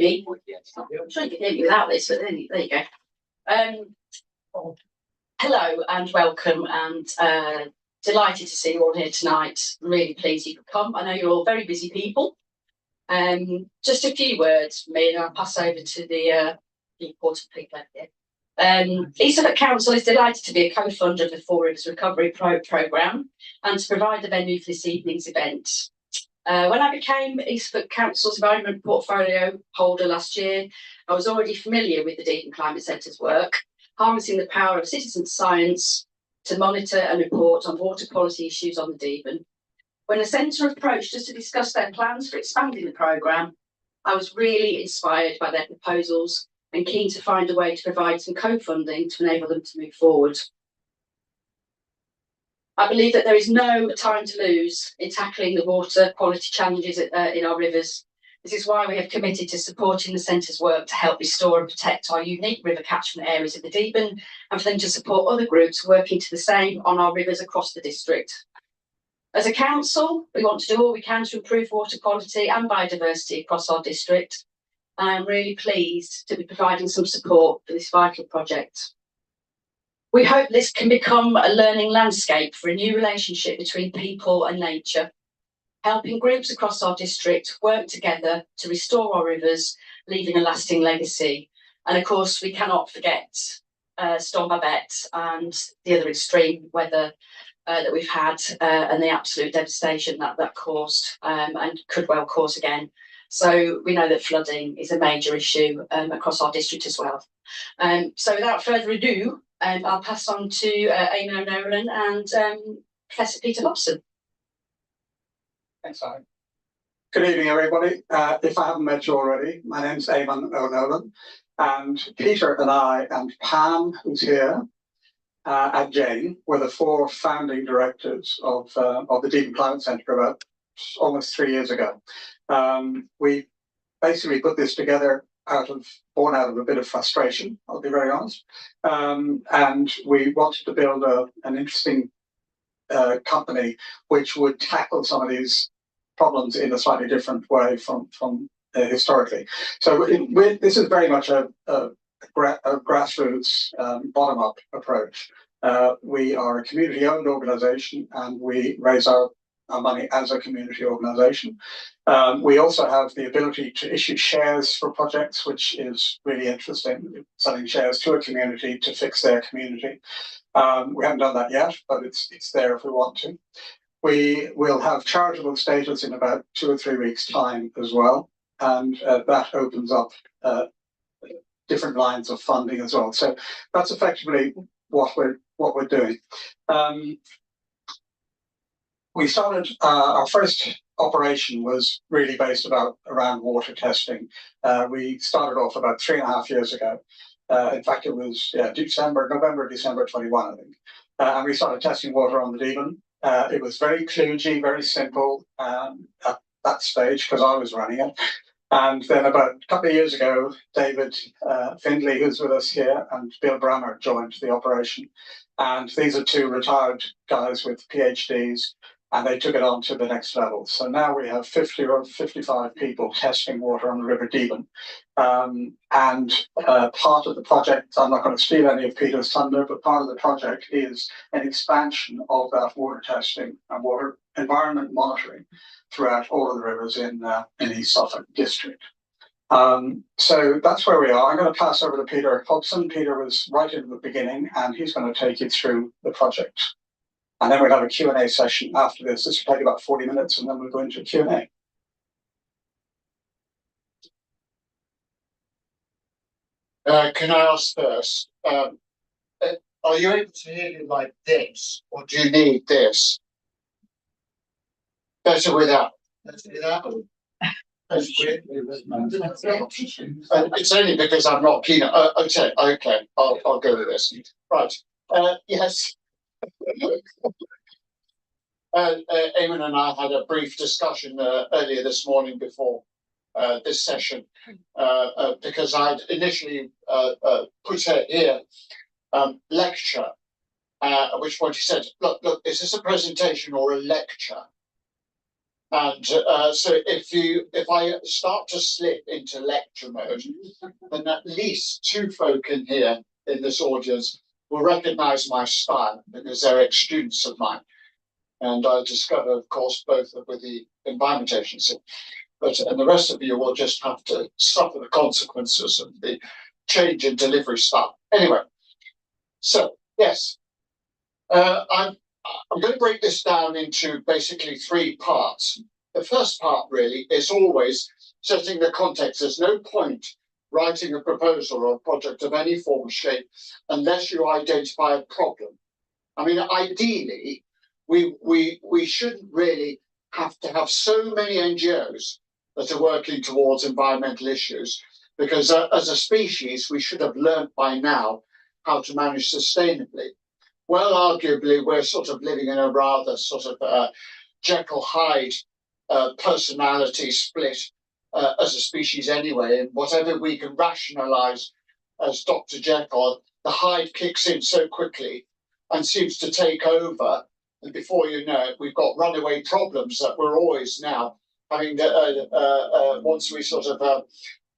I'm sure you can hear me without this, but there you go. Hello and welcome, and delighted to see you all here tonight. Really pleased you could come. I know you're all very busy people. Just a few words from me, and I'll pass over to the important people here. East Suffolk Council is delighted to be a co-funder of the Four Rivers Recovery Programme and to provide the venue for this evening's event. When I became East Suffolk Council's environment portfolio holder last year, I was already familiar with the Deaton Climate Centre's work, harnessing the power of citizen science to monitor and report on water quality issues on the Deaton. When the centre approached us to discuss their plans for expanding the programme, I was really inspired by their proposals and keen to find a way to provide some co-funding to enable them to move forward. I believe that there is no time to lose in tackling the water quality challenges in our rivers. This is why we have committed to supporting the centre's work to help restore and protect our unique river catchment areas of the Deaton, and for them to support other groups working to the same on our rivers across the district. As a council, we want to do all we can to improve water quality and biodiversity across our district. I am really pleased to be providing some support for this vital project. We hope this can become a learning landscape for a new relationship between people and nature, helping groups across our district work together to restore our rivers, leaving a lasting legacy. And of course, we cannot forget Storm Babette and the other extreme weather that we've had and the absolute devastation that caused and could well cause again. So we know that flooding is a major issue across our district as well. So without further ado, I'll pass on to Eamon O'Nolan and Professor Peter Hobson. Thanks, Aaron. Good evening, everybody. If I haven't met you already, my name's Eamon O'Nolan, and Peter and I and Pam, who's here, and Jane were the four founding directors of the Deaton Climate Centre about almost 3 years ago. We basically put this together born out of a bit of frustration, I'll be very honest. And we wanted to build an interesting company which would tackle some of these problems in a slightly different way from historically. So this is very much a grassroots, bottom-up approach. We are a community-owned organisation, and we raise our money as a community organisation. We also have the ability to issue shares for projects, which is really interesting, selling shares to a community to fix their community. We haven't done that yet, but it's there if we want to. We will have charitable status in about 2 or 3 weeks' time as well, and that opens up different lines of funding as well. So that's effectively what we're doing. We started our first operation was really based around water testing. We started off about 3.5 years ago. In fact, it was November, December 21, I think. And we started testing water on the Deaton. It was very kludgy, very simple at that stage because I was running it. And then about a couple of years ago, David Findlay, who's with us here, and Bill Brammer joined the operation. And these are two retired guys with PhDs, and they took it on to the next level. So now we have 50 or 55 people testing water on the River Deaton. And part of the project, I'm not going to steal any of Peter's thunder, but part of the project is an expansion of that water testing and water environment monitoring throughout all of the rivers in East Suffolk District. So that's where we are. I'm going to pass over to Peter Hobson. Peter was right in the beginning, and he's going to take you through the project. And then we'll have a Q&A session after this. This will take about 40 minutes, and then we'll go into Q&A. Can I ask first, are you able to hear me like this, or do you need this? Better without. Better without. It's only because I'm not keen. Okay, I'll go with this. Right. Yes. Eamon and I had a brief discussion earlier this morning before this session because I'd initially put out here lecture, at which point he said, look, is this a presentation or a lecture? And so if I start to slip into lecture mode, then at least two folk in here in this audience will recognise my style because they're ex-students of mine. And I discovered, of course, both with the Environment Agency. And the rest of you will just have to suffer the consequences of the change in delivery style. Anyway, so yes, I'm going to break this down into basically three parts. The first part really is always setting the context. There's no point writing a proposal or a project of any form or shape unless you identify a problem. I mean, ideally, we shouldn't really have to have so many NGOs that are working towards environmental issues, because as a species, we should have learned by now how to manage sustainably. Well, arguably, we're sort of living in a rather sort of Jekyll-Hyde personality split as a species anyway, and whatever we can rationalize as Dr. Jekyll, the Hyde kicks in so quickly and seems to take over. And before you know it, we've got runaway problems that we're always now having to, once we sort of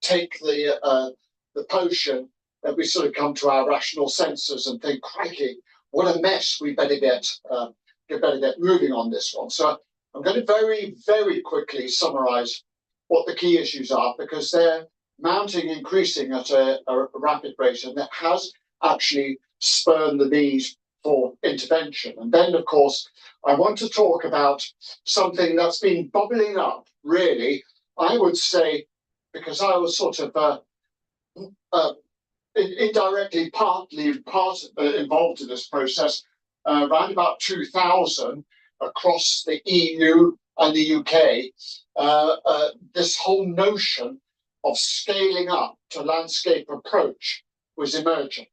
take the potion, that we sort of come to our rational senses and think, crikey, what a mess, we better get moving on this one. So I'm going to very, very quickly summarize what the key issues are, because they're mounting, increasing at a rapid rate, and that has actually spurred the need for intervention. And then, of course, I want to talk about something that's been bubbling up, really, I would say, because I was sort of indirectly part involved in this process around about 2000 across the EU and the UK. This whole notion of scaling up to landscape approach was emerging.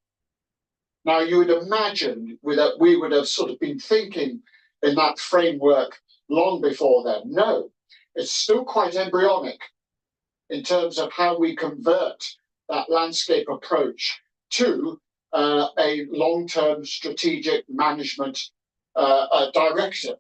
Now, you would imagine that we would have sort of been thinking in that framework long before then. No, it's still quite embryonic in terms of how we convert that landscape approach to a long-term strategic management directive.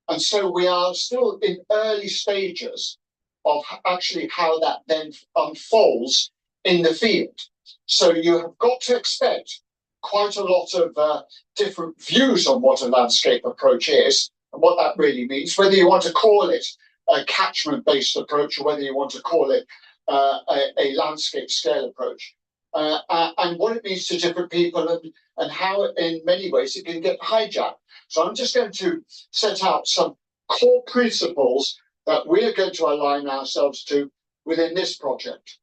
And so we are still in early stages of actually how that then unfolds in the field. So you have got to expect quite a lot of different views on what a landscape approach is and what that really means, whether you want to call it a catchment-based approach or whether you want to call it a landscape scale approach, and what it means to different people and how in many ways it can get hijacked. So I'm just going to set out some core principles that we are going to align ourselves to within this project.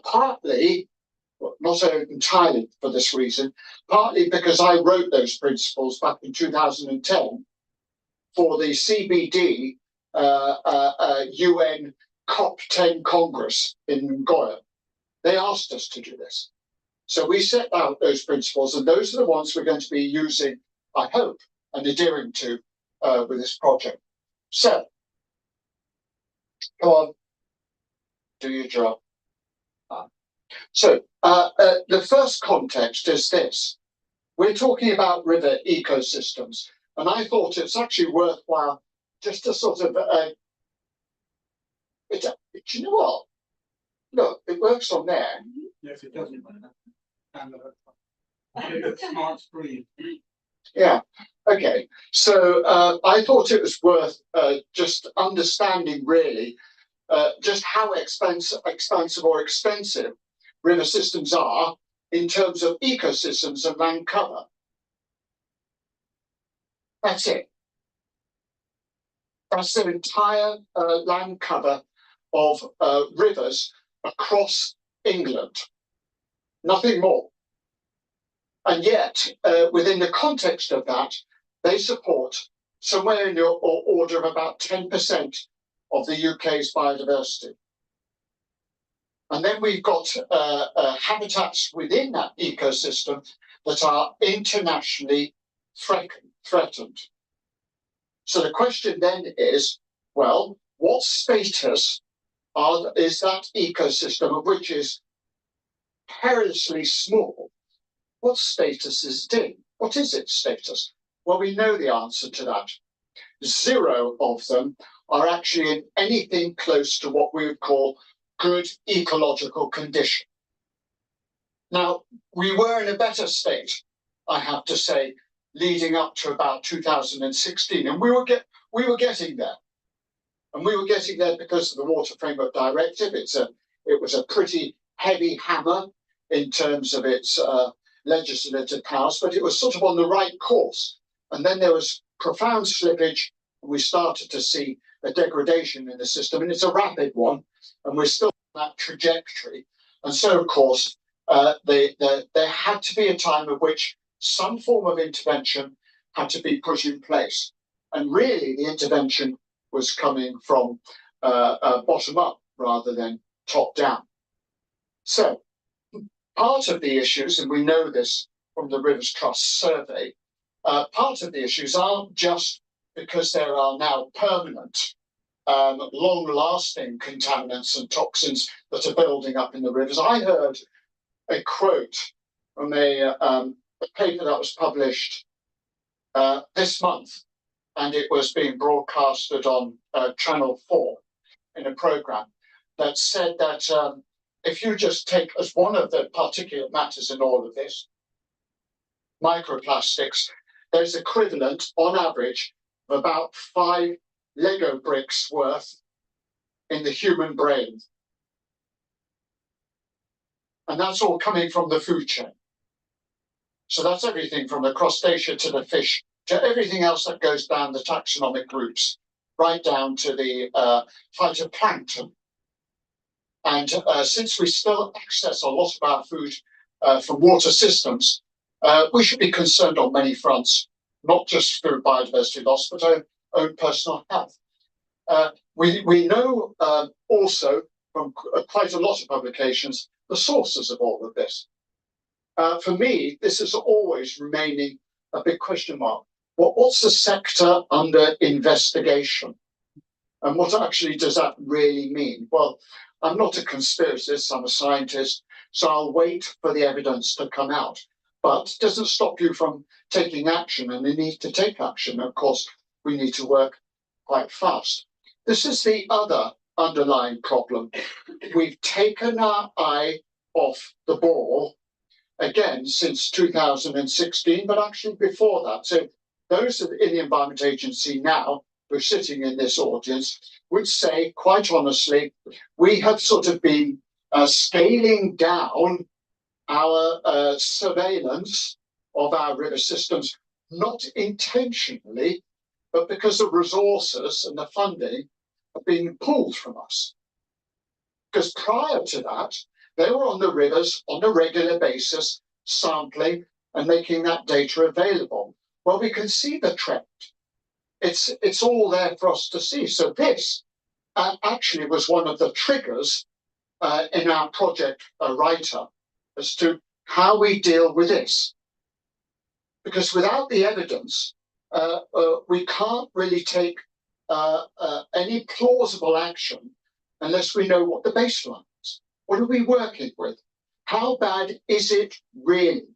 Partly, not entirely for this reason, partly because I wrote those principles back in 2010 for the CBD UN COP10 Congress in Nagoya. They asked us to do this. So we set out those principles, and those are the ones we're going to be using, I hope, and adhering to with this project. So, come on, do your job. So, the first context is this. We're talking about river ecosystems, and I thought it's actually worthwhile just to sort of, do you know what? Look, it works on there. Yes, it doesn't. And smart screen. Yeah. Okay. So I thought it was worth just understanding really just how expansive or extensive river systems are in terms of ecosystems and land cover. That's it. That's the entire land cover of rivers across England. Nothing more. And yet, within the context of that, they support somewhere in the order of about 10% of the UK's biodiversity. And then we've got habitats within that ecosystem that are internationally threatened. So the question then is, well, what status is that ecosystem, of which is perilously small? What status is it in? What is its status? Well, we know the answer to that. 0 of them are actually in anything close to what we would call good ecological condition. Now, we were in a better state, I have to say, leading up to about 2016, and we were getting there. And we were getting there because of the Water Framework Directive. It was a pretty heavy hammer in terms of its legislative powers, but it was sort of on the right course. And then there was profound slippage, and we started to see a degradation in the system, and it's a rapid one, and we're still on that trajectory. And so, of course, there had to be a time at which some form of intervention had to be put in place. And really, the intervention was coming from bottom up rather than top down. So part of the issues, and we know this from the Rivers Trust survey, part of the issues aren't just because there are now permanent, long-lasting contaminants and toxins that are building up in the rivers. I heard a quote from a paper that was published this month, and it was being broadcasted on Channel 4 in a program that said that if you just take as one of the particulate matters in all of this, microplastics, there's equivalent on average of about 5 Lego bricks worth in the human brain. And that's all coming from the food chain. So that's everything from the crustacea to the fish, to everything else that goes down the taxonomic groups, right down to the phytoplankton. And since we still access a lot of our food from water systems, we should be concerned on many fronts, not just through biodiversity loss, but our own personal health. We know also from quite a lot of publications the sources of all of this. For me, this is always remaining a big question mark. What's the sector under investigation? And what actually does that really mean? Well, I'm not a conspiracist, I'm a scientist, so I'll wait for the evidence to come out. But it doesn't stop you from taking action, and we need to take action. Of course, we need to work quite fast. This is the other underlying problem. We've taken our eye off the ball, again, since 2016, but actually before that. So those in the Environment Agency now, who are sitting in this audience, would say, quite honestly, we have sort of been scaling down our surveillance of our river systems, not intentionally, but because the resources and the funding have been pulled from us. Because prior to that, they were on the rivers on a regular basis, sampling and making that data available. Well, we can see the trend. It's all there for us to see. So this actually was one of the triggers in our project writer as to how we deal with this. Because without the evidence, we can't really take any plausible action unless we know what the baseline is. What are we working with? How bad is it really?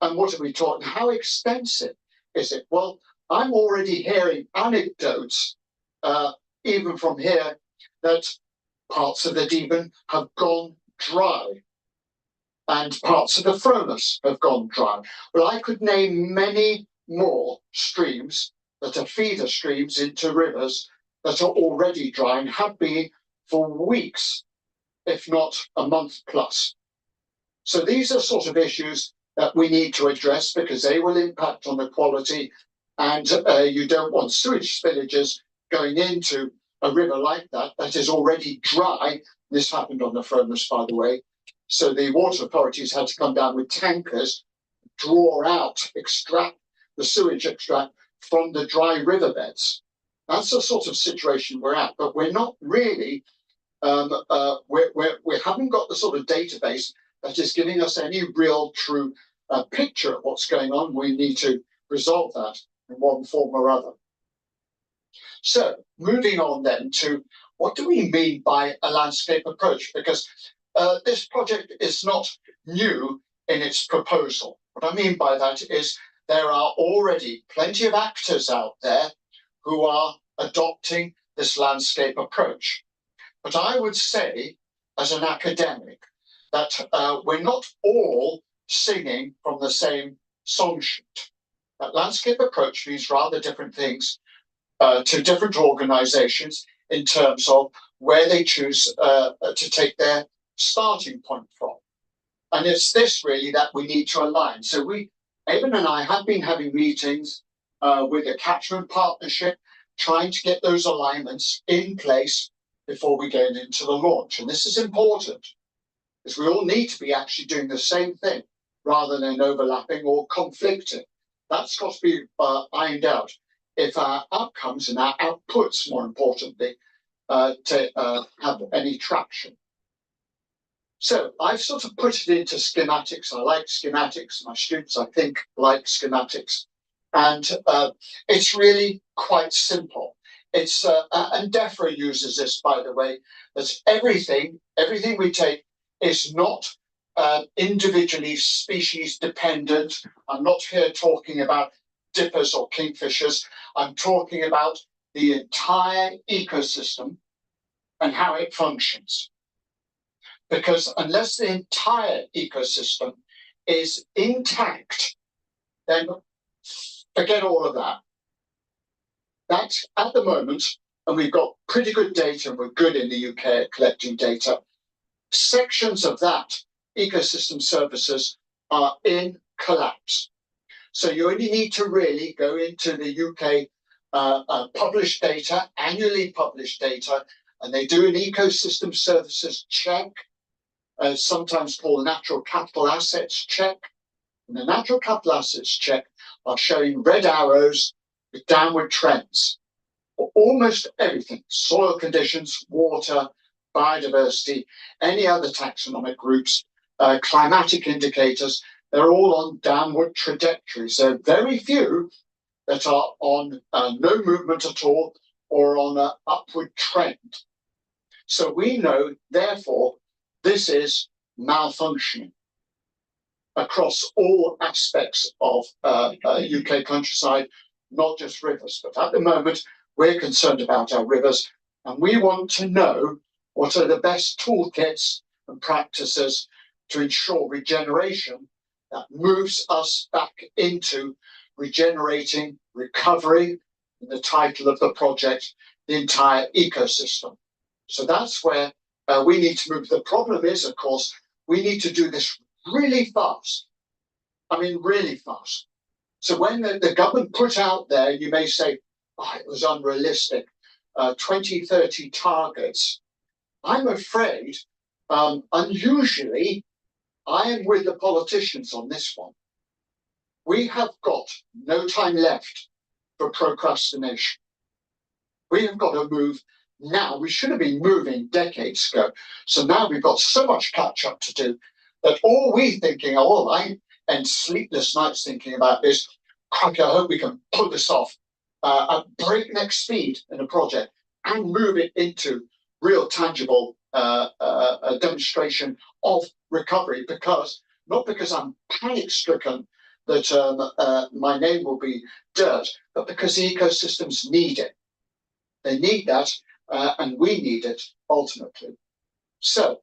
And what are we talking? How extensive is it? Well, I'm already hearing anecdotes, even from here, that parts of the Deben have gone dry and parts of the Fromus have gone dry. Well, I could name many more streams that are feeder streams into rivers that are already dry and have been for weeks, if not a month plus. So these are sort of issues that we need to address because they will impact on the quality, and you don't want sewage spillages going into a river like that is already dry. This happened on the Fromus, by the way. So the water authorities had to come down with tankers, draw out, extract the sewage extract from the dry riverbeds. That's the sort of situation we're at, but we're not really, we haven't got the sort of database that is giving us any real true picture of what's going on. We need to resolve that in one form or other. So moving on then to what do we mean by a landscape approach? Because this project is not new in its proposal. What I mean by that is there are already plenty of actors out there who are adopting this landscape approach. But I would say, as an academic, that we're not all singing from the same song sheet. That landscape approach means rather different things to different organizations in terms of where they choose to take their starting point from. And it's this really that we need to align. So Eamon and I have been having meetings with the catchment partnership, trying to get those alignments in place before we get into the launch. And this is important, because we all need to be actually doing the same thing rather than overlapping or conflicting. That's got to be ironed out if our outcomes and our outputs, more importantly, to have any traction. So I've sort of put it into schematics. I like schematics. My students, I think, like schematics. And it's really quite simple. It's and DEFRA uses this, by the way, that everything we take is not individually species dependent. I'm not here talking about dippers or kingfishers. I'm talking about the entire ecosystem and how it functions. Because unless the entire ecosystem is intact, then forget all of that. That's at the moment, and we've got pretty good data, and we're good in the UK at collecting data. Sections of that ecosystem services are in collapse. So you only need to really go into the UK published data, annually published data, and they do an ecosystem services check, sometimes called natural capital assets check. And the natural capital assets check are showing red arrows with downward trends for almost everything: soil conditions, water, biodiversity, any other taxonomic groups, climatic indicators. They're all on downward trajectories. There are very few that are on no movement at all or on an upward trend. So we know, therefore, this is malfunctioning across all aspects of UK countryside, not just rivers. But at the moment, we're concerned about our rivers, and we want to know what are the best toolkits and practices to ensure regeneration that moves us back into regenerating, recovery, in the title of the project, the entire ecosystem. So that's where we need to move. The problem is, of course, we need to do this really fast. I mean, really fast. So when the government put out there, you may say, oh, it was unrealistic, 2030 targets. I'm afraid, unusually, I am with the politicians on this one. We have got no time left for procrastination. We have got to move now. We should have been moving decades ago. So now we've got so much catch up to do that all we're thinking, all I and sleepless nights thinking about is, crikey, I hope we can pull this off at breakneck speed in a project and move it into real tangible demonstration of recovery. Because not because I'm panic stricken that my name will be dirt, but because the ecosystems need it. They need that, and we need it ultimately. So,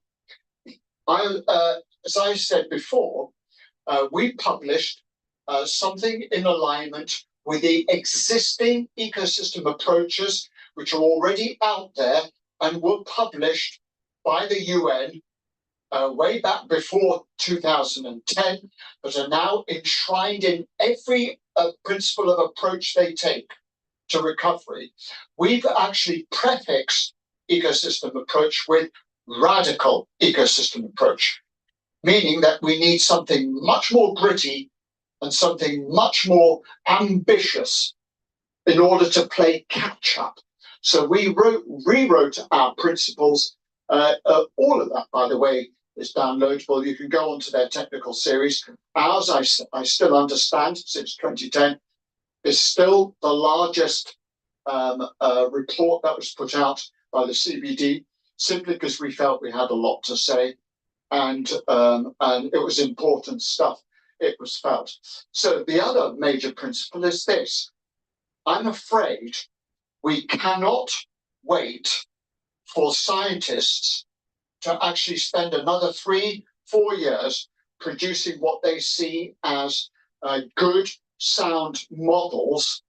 as I said before, we published something in alignment with the existing ecosystem approaches, which are already out there and were published by the UN way back before 2010, but are now enshrined in every principle of approach they take to recovery. We've actually prefixed ecosystem approach with radical ecosystem approach, meaning that we need something much more gritty and something much more ambitious in order to play catch up. So we rewrote our principles. All of that, by the way, is downloadable. You can go onto their technical series. Ours, I still understand, since 2010, is still the largest report that was put out by the CBD, simply because we felt we had a lot to say, and it was important stuff. It was felt. So the other major principle is this. I'm afraid We cannot wait for scientists to actually spend another 3-4 years producing what they see as good, sound models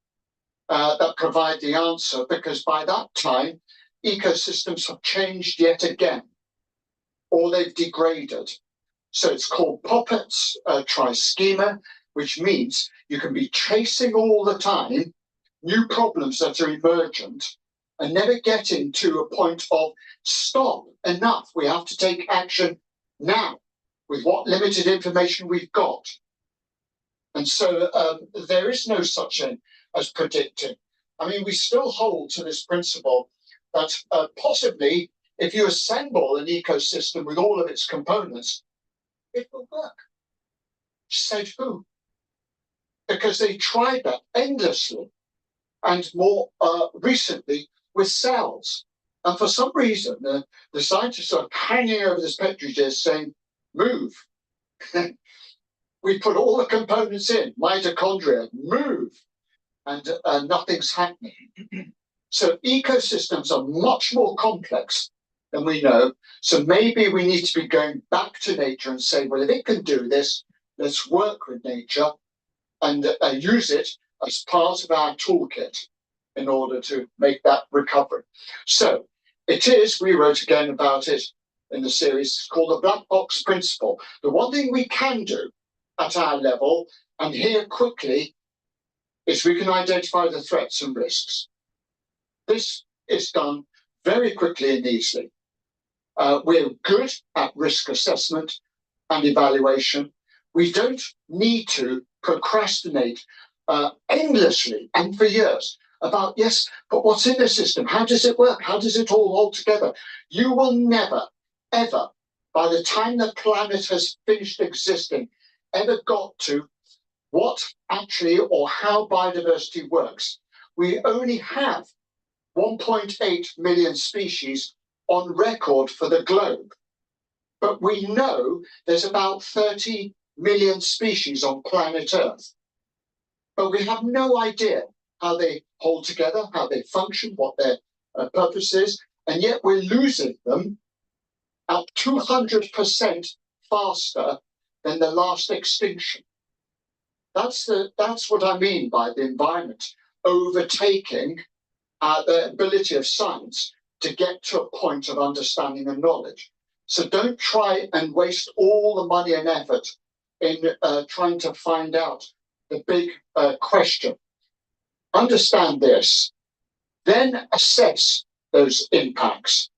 that provide the answer, because by that time, ecosystems have changed yet again, or they've degraded. So it's called Poppett's trischema, which means you can be chasing all the time new problems that are emergent and never getting to a point of stop, enough. We have to take action now with what limited information we've got. And so there is no such thing as predicting. I mean, we still hold to this principle that possibly if you assemble an ecosystem with all of its components, it will work. Said who? Because they tried that endlessly, and more recently with cells. And for some reason, the scientists are hanging over this petri dish saying, move. We put all the components in, mitochondria, move, and nothing's happening. So ecosystems are much more complex than we know. So maybe we need to be going back to nature and say, well, if it can do this, let's work with nature and use it as part of our toolkit in order to make that recovery. So it is, we wrote again about it in the series, called the black box principle. The one thing we can do at our level, and here quickly, is we can identify the threats and risks. This is done very quickly and easily. We're good at risk assessment and evaluation. We don't need to procrastinate endlessly and for years about, yes, but what's in the system? How does it work? How does it all hold together? You will never, ever, by the time the planet has finished existing, ever got to what actually or how biodiversity works. We only have 1.8 million species on record for the globe. But we know there's about 30 million species on planet Earth. But we have no idea how they hold together, how they function, what their purpose is, and yet we're losing them at 200% faster than the last extinction. That's what I mean by the environment overtaking the ability of science to get to a point of understanding and knowledge. So don't try and waste all the money and effort in trying to find out the big question. Understand this, then assess those impacts,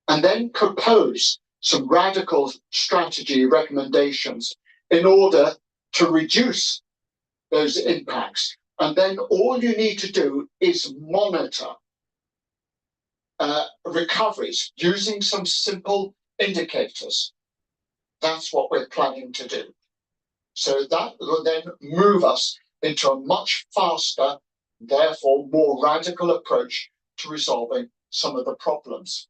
and then propose some radical strategy recommendations in order to reduce those impacts. And then all you need to do is monitor recoveries using some simple indicators. That's what we're planning to do. So that will then move us into a much faster, therefore more radical approach to resolving some of the problems.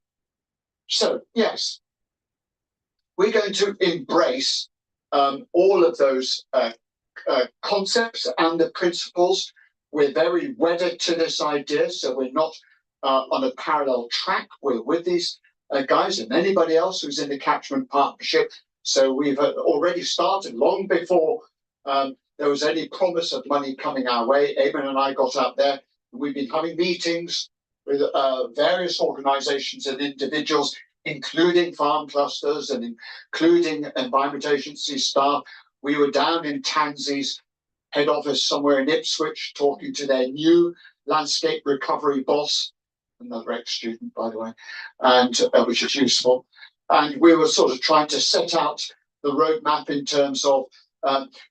So yes, we're going to embrace all of those concepts and the principles. We're very wedded to this idea, so we're not on a parallel track. We're with these guys and anybody else who's in the catchment partnership. So we've already started long before there was any promise of money coming our way. Eamon and I got out there. We've been having meetings with various organizations and individuals, including farm clusters and including Environment Agency staff. We were down in Tansy's head office somewhere in Ipswich talking to their new landscape recovery boss, another ex-student, by the way, and which is useful. And we were sort of trying to set out the roadmap in terms of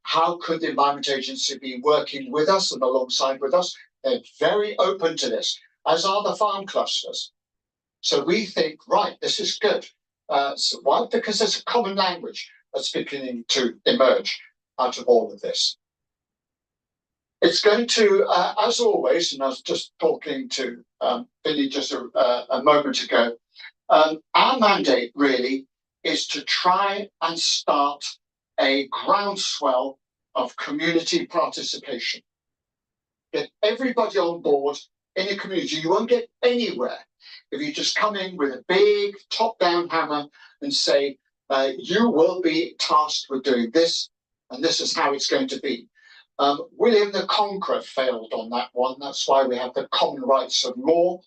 how could the Environment Agency be working with us and alongside with us. They're very open to this, as are the farm clusters. So we think, right, this is good. So why? Because there's a common language that's beginning to emerge out of all of this. It's going to, as always, and I was just talking to Billy just a moment ago, our mandate really is to try and start a groundswell of community participation. Get everybody on board in a community. You won't get anywhere if you just come in with a big top-down hammer and say, you will be tasked with doing this, and this is how it's going to be. William the Conqueror failed on that one. That's why we have the common rights of law,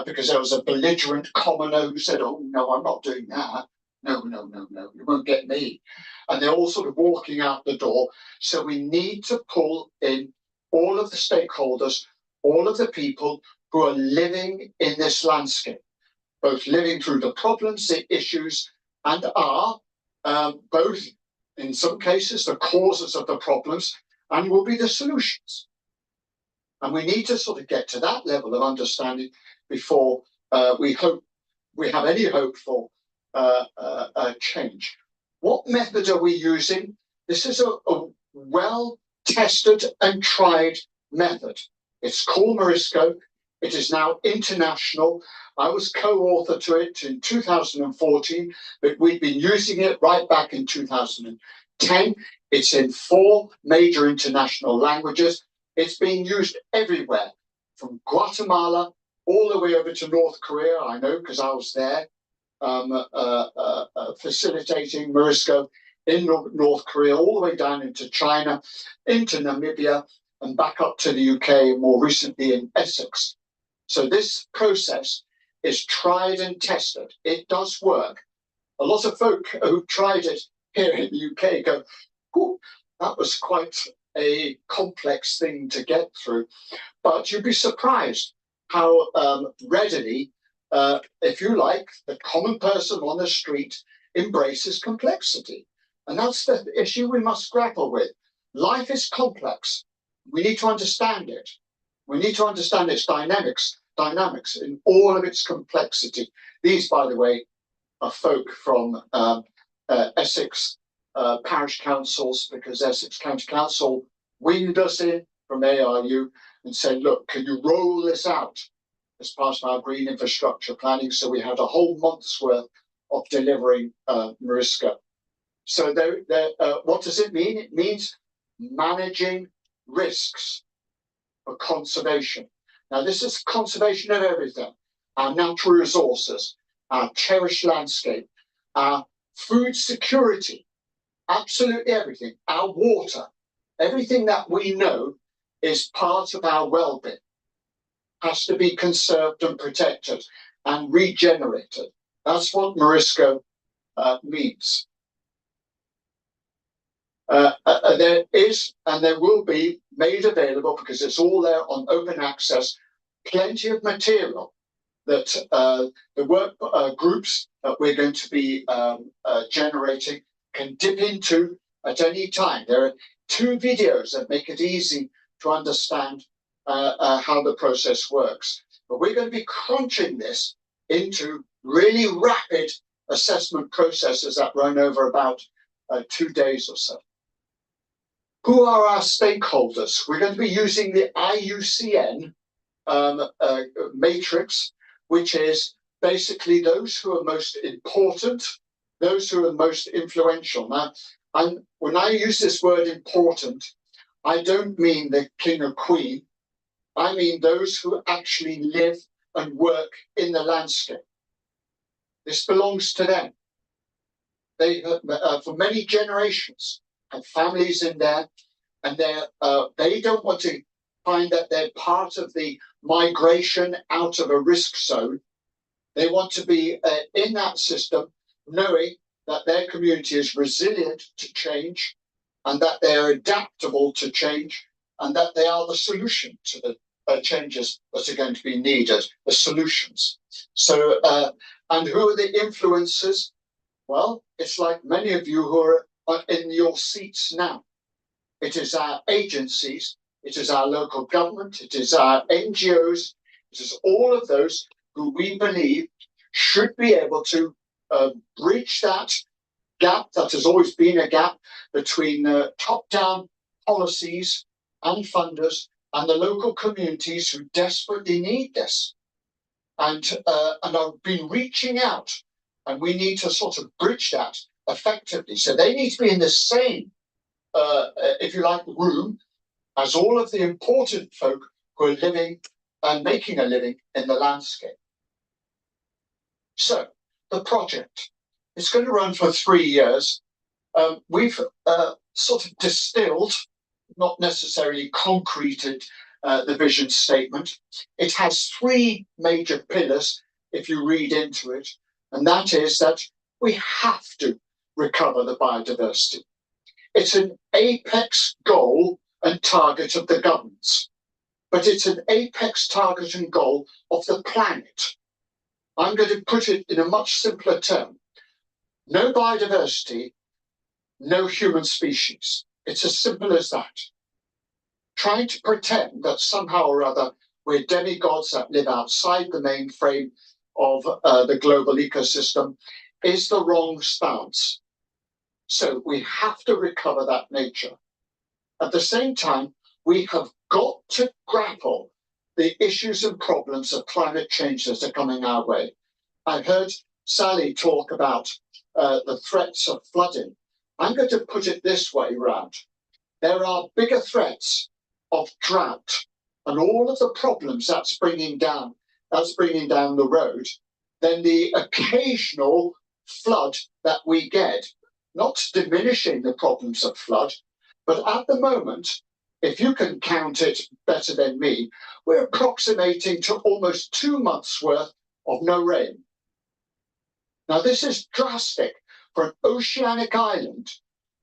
because there was a belligerent commoner who said, oh, no, I'm not doing that. No, you won't get me. And they're all sort of walking out the door. So we need to pull in all of the stakeholders, all of the people who are living in this landscape, both living through the problems, the issues, and are both, in some cases, the causes of the problems and will be the solutions. And we need to sort of get to that level of understanding before we have any hope for change. What method are we using? This is a well-tested and tried method. It's called Morisco. It is now international. I was co-author to it in 2014, but we've been using it right back in 2010. It's in 4 major international languages. It's being used everywhere, from Guatemala all the way over to North Korea. I know because I was there facilitating Morisco in North Korea, all the way down into China, into Namibia, and back up to the UK, and more recently in Essex. So this process is tried and tested. It does work. A lot of folk who tried it here in the UK go, oh, that was quite a complex thing to get through. But you'd be surprised how readily, if you like, the common person on the street embraces complexity. And that's the issue we must grapple with. Life is complex. We need to understand it. We need to understand its dynamics in all of its complexity. These, by the way, are folk from Essex parish councils, because Essex County Council winged us in from ARU and said, look, can you roll this out as part of our green infrastructure planning? So we had a whole month's worth of delivering Morisco. So what does it mean? It means managing risks for conservation. Now, this is conservation of everything: our natural resources, our cherished landscape, our food security, absolutely everything, our water, everything that we know is part of our well-being has to be conserved and protected and regenerated. That's what Morisco means. There is, and there will be, made available, because it's all there on open access, plenty of material that the work groups that we're going to be generating can dip into at any time. There are 2 videos that make it easy to understand how the process works. But we're going to be crunching this into really rapid assessment processes that run over about 2 days or so. Who are our stakeholders? We're going to be using the IUCN matrix, which is basically those who are most important, those who are most influential. Now, when I use this word important, I don't mean the king or queen. I mean those who actually live and work in the landscape. This belongs to them. They, for many generations, have families in there, and they don't want to find that they're part of the migration out of a risk zone. They want to be in that system, knowing that their community is resilient to change, and that they're adaptable to change, and that they are the solution to the changes that are going to be needed, the solutions. So, and who are the influencers? Well, it's like many of you who are in your seats now. It is our agencies, it is our local government, it is our NGOs, it is all of those who we believe should be able to bridge that gap that has always been a gap between top-down policies and funders and the local communities who desperately need this, and have been reaching out, and we need to sort of bridge that effectively. So they need to be in the same, if you like, room as all of the important folk who are living and making a living in the landscape. So the project, it's going to run for 3 years. We've sort of distilled, not necessarily concreted, the vision statement. It has 3 major pillars if you read into it, and that is that we have to recover the biodiversity. It's an apex goal and target of the governments, but it's an apex target and goal of the planet. I'm going to put it in a much simpler term. No biodiversity, no human species. It's as simple as that. Trying to pretend that somehow or other we're demigods that live outside the main frame of the global ecosystem is the wrong stance. So we have to recover that nature. At the same time, we have got to grapple the issues and problems of climate change that are coming our way. I heard Sally talk about the threats of flooding. I'm going to put it this way round. There are bigger threats of drought and all of the problems that's bringing down the road than the occasional flood that we get. Not diminishing the problems of flood, but at the moment, if you can count it better than me, we're approximating to almost 2 months' worth of no rain. Now, this is drastic for an oceanic island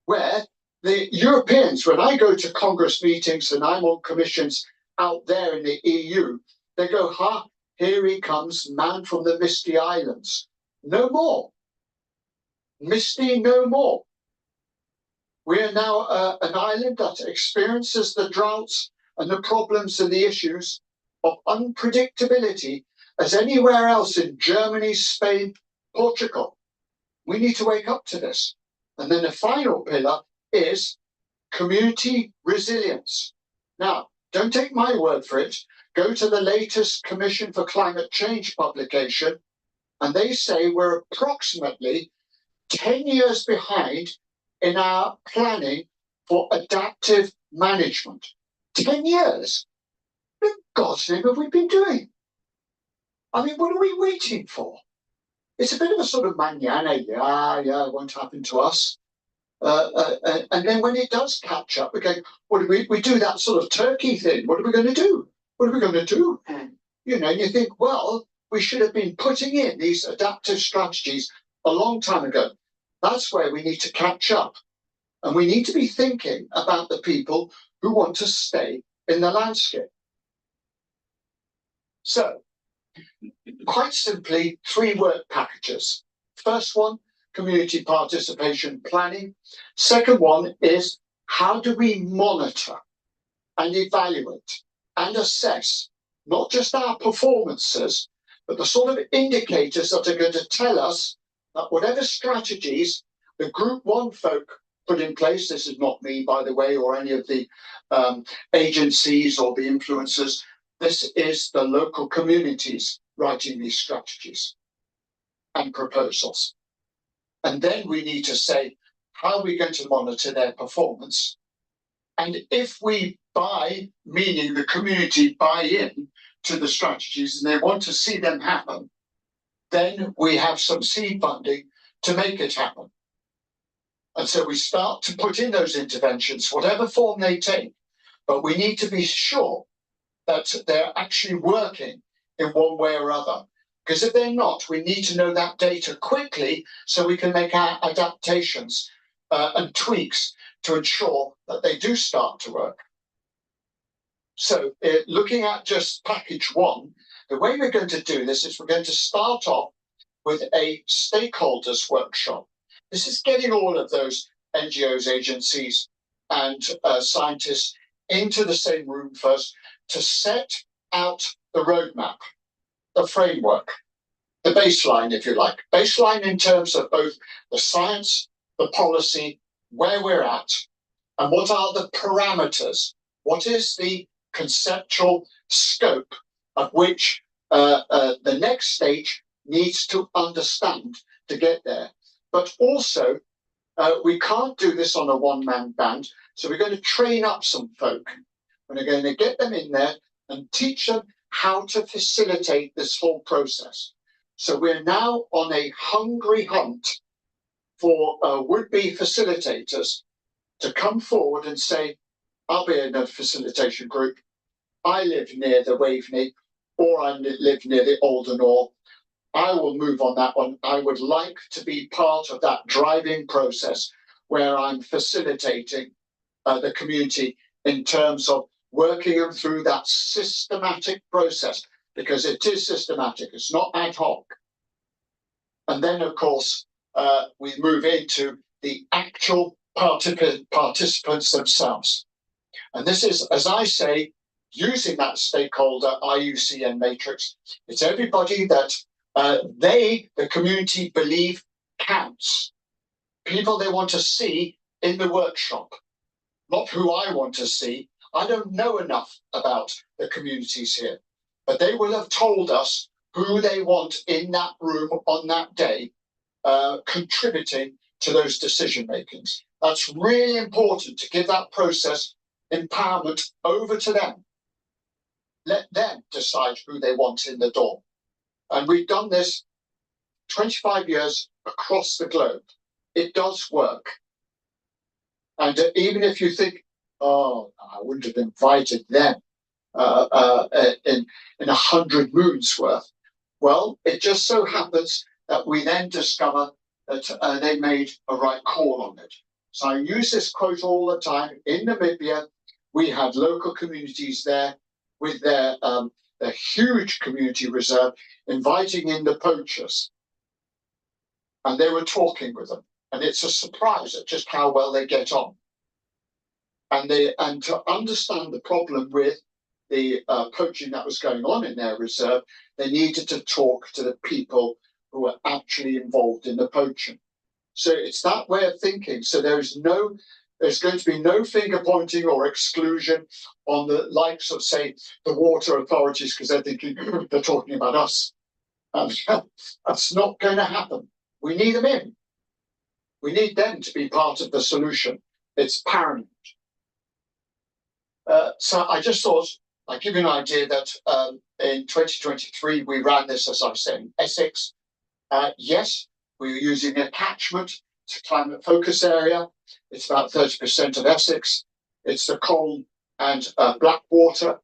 where the Europeans, when I go to Congress meetings and I'm on commissions out there in the EU, they go, ha, here he comes, man from the Misty Islands. No more. Misty no more. We are now an island that experiences the droughts and the problems and the issues of unpredictability as anywhere else in Germany, Spain, Portugal. We need to wake up to this. And then the final pillar is community resilience. Now, don't take my word for it. Go to the latest Commission for Climate Change publication, and they say we're approximately 10 years behind in our planning for adaptive management. 10 years? What in God's name have we been doing? I mean, what are we waiting for? It's a bit of a sort of manana, it won't happen to us. And then when it does catch up, we go, we do that sort of turkey thing. What are we going to do? What are we going to do? You know, and you think, well, we should have been putting in these adaptive strategies a long time ago. That's where we need to catch up. And we need to be thinking about the people who want to stay in the landscape. So, quite simply, 3 work packages. First one, community participation planning. Second one is how do we monitor and evaluate and assess not just our performances, but the sort of indicators that are going to tell us that whatever strategies the Group 1 folk put in place, this is not me, by the way, or any of the agencies or the influencers, this is the local communities writing these strategies and proposals. And then we need to say, how are we going to monitor their performance? And if we buy, meaning the community buy in to the strategies and they want to see them happen, then we have some seed funding to make it happen. And so we start to put in those interventions, whatever form they take, but we need to be sure that they're actually working in one way or other. Because if they're not, we need to know that data quickly so we can make our adaptations and tweaks to ensure that they do start to work. So looking at just package 1, the way we're going to do this is we're going to start off with a stakeholders workshop. This is getting all of those NGOs, agencies, and scientists into the same room first to set out the roadmap, the framework, the baseline, if you like. Baseline in terms of both the science, the policy, where we're at, and what are the parameters. What is the conceptual scope of which the next stage needs to understand to get there. But also, we can't do this on a one-man band, so we're going to train up some folk. We're going to get them in there and teach them how to facilitate this whole process. So we're now on a hungry hunt for would-be facilitators to come forward and say, I'll be in a facilitation group. I live near the Waveney, or I live near the Alden, or I will move on that one. I would like to be part of that driving process where I'm facilitating the community in terms of working them through that systematic process, because it is systematic, it's not ad hoc. And then, of course, we move into the actual participants themselves. And this is, as I say, using that stakeholder IUCN matrix. It's everybody that the community, believe counts. People they want to see in the workshop, not who I want to see. I don't know enough about the communities here, but they will have told us who they want in that room on that day, contributing to those decision makings. That's really important, to give that process empowerment over to them. Let them decide who they want in the door. And we've done this 25 years across the globe. It does work. And even if you think, oh, I wouldn't have invited them in 100 moons worth. Well, it just so happens that we then discover that they made a right call on it. So I use this quote all the time. In Namibia, we had local communities there with their huge community reserve, inviting in the poachers. And they were talking with them. And it's a surprise at just how well they get on. And to understand the problem with the poaching that was going on in their reserve, they needed to talk to the people who were actually involved in the poaching. So it's that way of thinking. So there's going to be no finger pointing or exclusion on the likes of, say, the water authorities, because they're thinking they're talking about us. That's not going to happen. We need them in. We need them to be part of the solution. It's paramount. So I just thought I'd give you an idea that in 2023, we ran this, as I said, in Essex. Yes, we were using a catchment. It's a climate focus area. It's about 30% of Essex. It's the Colne and Blackwater.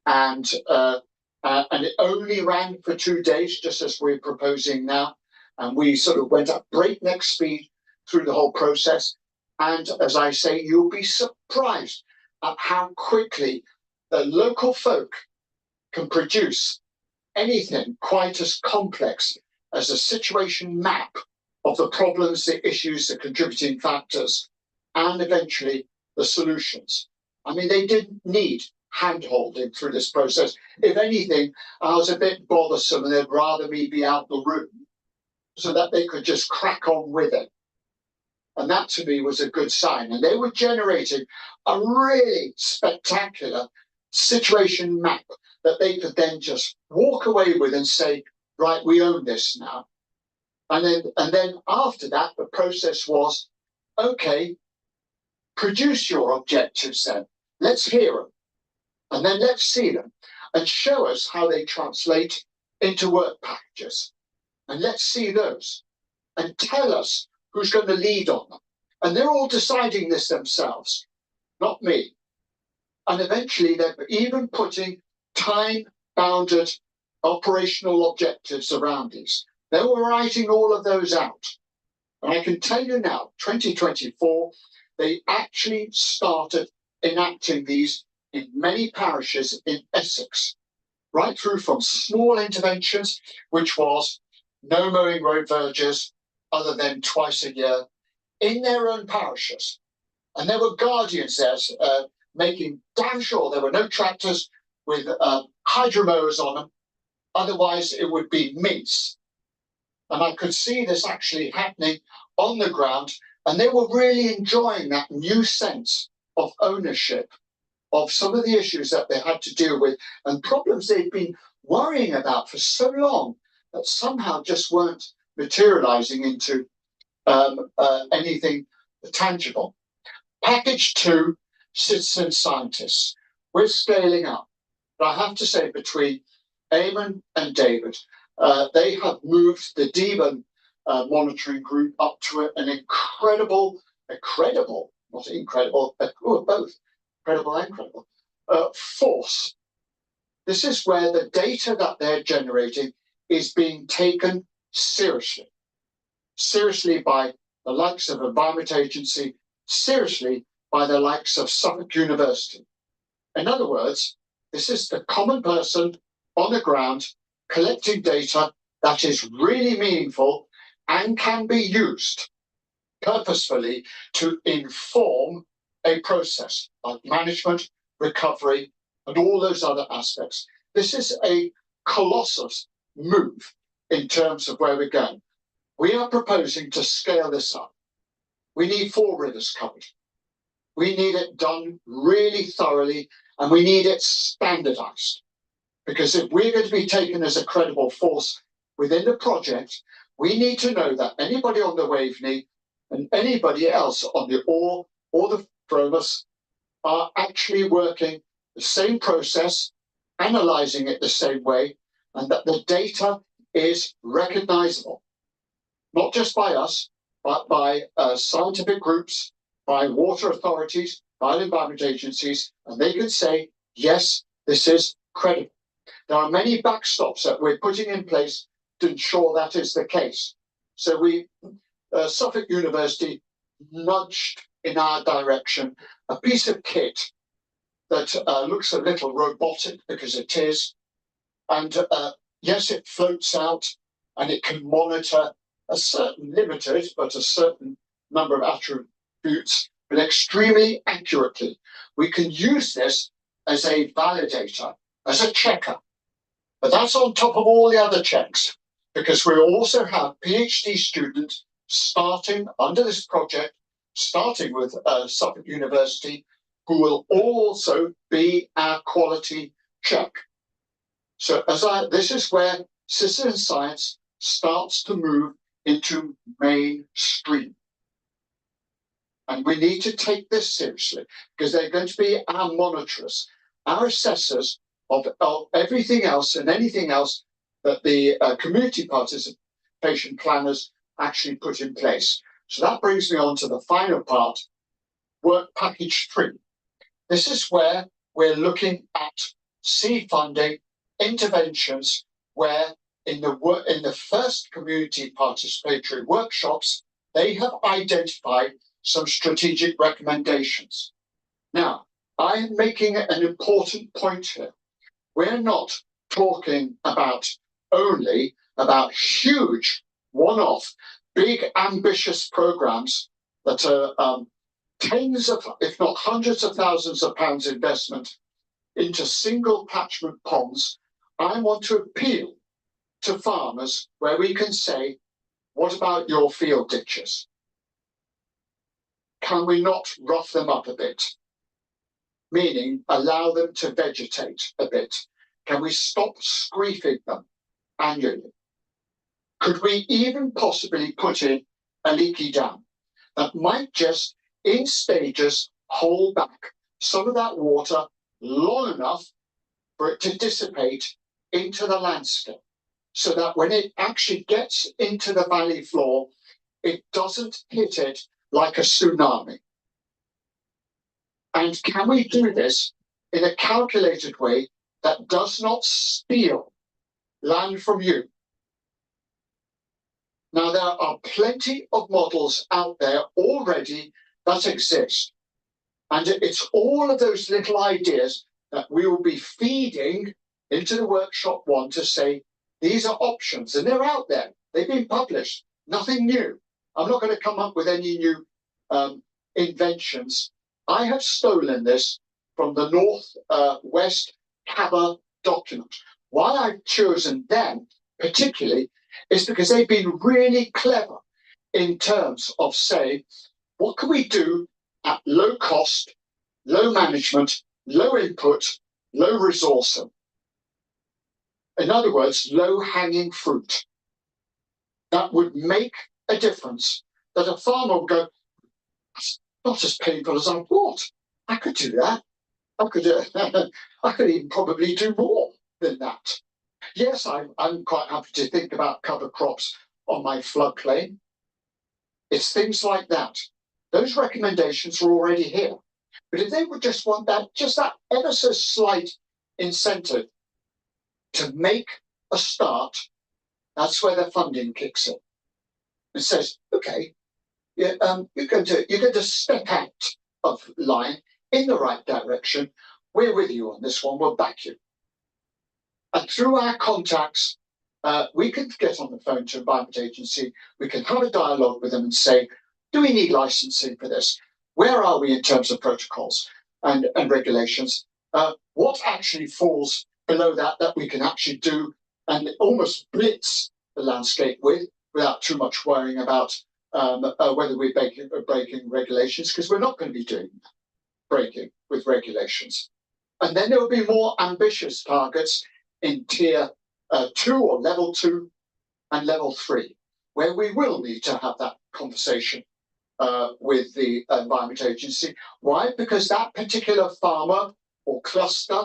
And it only ran for 2 days, just as we're proposing now. And we sort of went at breakneck speed through the whole process. And as I say, you'll be surprised at how quickly the local folk can produce anything quite as complex as a situation map of the problems, the issues, the contributing factors, and eventually the solutions. I mean, they didn't need hand-holding through this process. If anything, I was a bit bothersome and they'd rather me be out the room so that they could just crack on with it. And that to me was a good sign. And they were generating a really spectacular situation map that they could then just walk away with and say, right, we own this now. And then after that, the process was, okay, produce your objectives then. Let's hear them. And then let's see them and show us how they translate into work packages. And let's see those and tell us who's going to lead on them. And they're all deciding this themselves, not me. And eventually they're even putting time-bounded operational objectives around these. They were writing all of those out. And I can tell you now, 2024, they actually started enacting these in many parishes in Essex, right through from small interventions, which was no mowing road verges other than twice a year in their own parishes. And there were guardians there making damn sure there were no tractors with hydro mowers on them. Otherwise, it would be mince. And I could see this actually happening on the ground. And they were really enjoying that new sense of ownership of some of the issues that they had to deal with and problems they'd been worrying about for so long that somehow just weren't materializing into anything tangible. Package 2, citizen scientists. We're scaling up. But I have to say, between Eamon and David, they have moved the Devon monitoring group up to an incredible, not incredible, both incredible and incredible force. This is where the data that they're generating is being taken seriously by the likes of Environment Agency, seriously by the likes of Suffolk University. In other words, this is the common person on the ground collecting data that is really meaningful and can be used purposefully to inform a process like management, recovery, and all those other aspects. This is a colossal move in terms of where we're going. We are proposing to scale this up. We need 4 rivers covered. We need it done really thoroughly, and we need it standardized. Because if we're going to be taken as a credible force within the project, we need to know that anybody on the Waveney and anybody else on the Ore or the Frobus are actually working the same process, analyzing it the same way, and that the data is recognizable, not just by us, but by scientific groups, by water authorities, by environment agencies, and they can say, yes, this is credible. There are many backstops that we're putting in place to ensure that is the case. So Suffolk University nudged in our direction a piece of kit that looks a little robotic, because it is. And yes, it floats out and it can monitor a certain limited, but a certain number of attributes, but extremely accurately. We can use this as a validator, as a checker. But that's on top of all the other checks, because we also have PhD students starting under this project, starting with Suffolk University, who will also be our quality check. So this is where citizen science starts to move into mainstream. And we need to take this seriously, because they're going to be our monitorers, our assessors of everything else and anything else that the community participation planners actually put in place. So that brings me on to the final part, work package 3. This is where we're looking at seed funding interventions, where in the first community participatory workshops, they have identified some strategic recommendations. Now, I am making an important point here. We're not talking only about huge, one-off, big, ambitious programs that are tens of, if not hundreds of thousands of pounds investment into single catchment ponds. I want to appeal to farmers where we can say, what about your field ditches? Can we not rough them up a bit? Meaning allow them to vegetate a bit. Can we stop screefing them annually? Could we even possibly put in a leaky dam that might just, in stages, hold back some of that water long enough for it to dissipate into the landscape, so that when it actually gets into the valley floor, it doesn't hit it like a tsunami? And can we do this in a calculated way that does not steal land from you? Now, there are plenty of models out there already that exist. And it's all of those little ideas that we will be feeding into the workshop 1 to say, these are options, and they're out there. They've been published, nothing new. I'm not going to come up with any new inventions. I have stolen this from the North-West CABA document. Why I've chosen them particularly is because they've been really clever in terms of saying, what can we do at low cost, low management, low input, low resourcing? In other words, low hanging fruit. That would make a difference, that a farmer would go, it's not as painful as I thought. I could do that. I could, I could even probably do more than that. Yes, I'm quite happy to think about cover crops on my floodplain. It's things like that. Those recommendations are already here. But if they would just want that, just that ever so slight incentive to make a start, that's where the funding kicks in. It says, okay, yeah, you're going to step out of line in the right direction. We're with you on this one. We'll back you. And through our contacts, we can get on the phone to Environment Agency. We can have a dialogue with them and say, do we need licensing for this? Where are we in terms of protocols and regulations? What actually falls below that we can actually do and almost blitz the landscape with without too much worrying about whether we're breaking regulations, because we're not going to be doing breaking with regulations. And then there will be more ambitious targets in tier 2 or level 2 and level 3, where we will need to have that conversation with the Environment Agency. Why? Because that particular farmer or cluster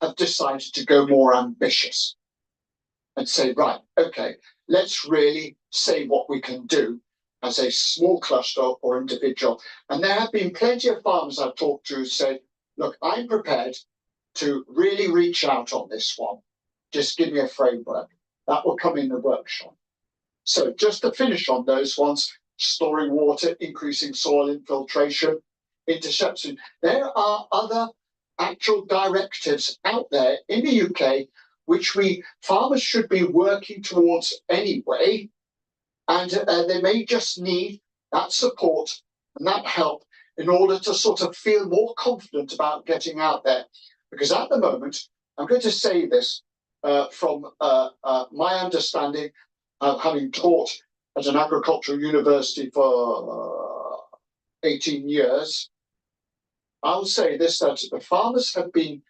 have decided to go more ambitious and say, right, okay, let's really say what we can do as a small cluster or individual. And there have been plenty of farmers I've talked to who say, look, I'm prepared to really reach out on this one. Just give me a framework. That will come in the workshop. So just to finish on those ones, storing water, increasing soil infiltration, interception. There are other actual directives out there in the UK which farmers should be working towards anyway, and they may just need that support and that help in order to sort of feel more confident about getting out there. Because at the moment, I'm going to say this from my understanding, having taught at an agricultural university for 18 years, I'll say this, that the farmers have been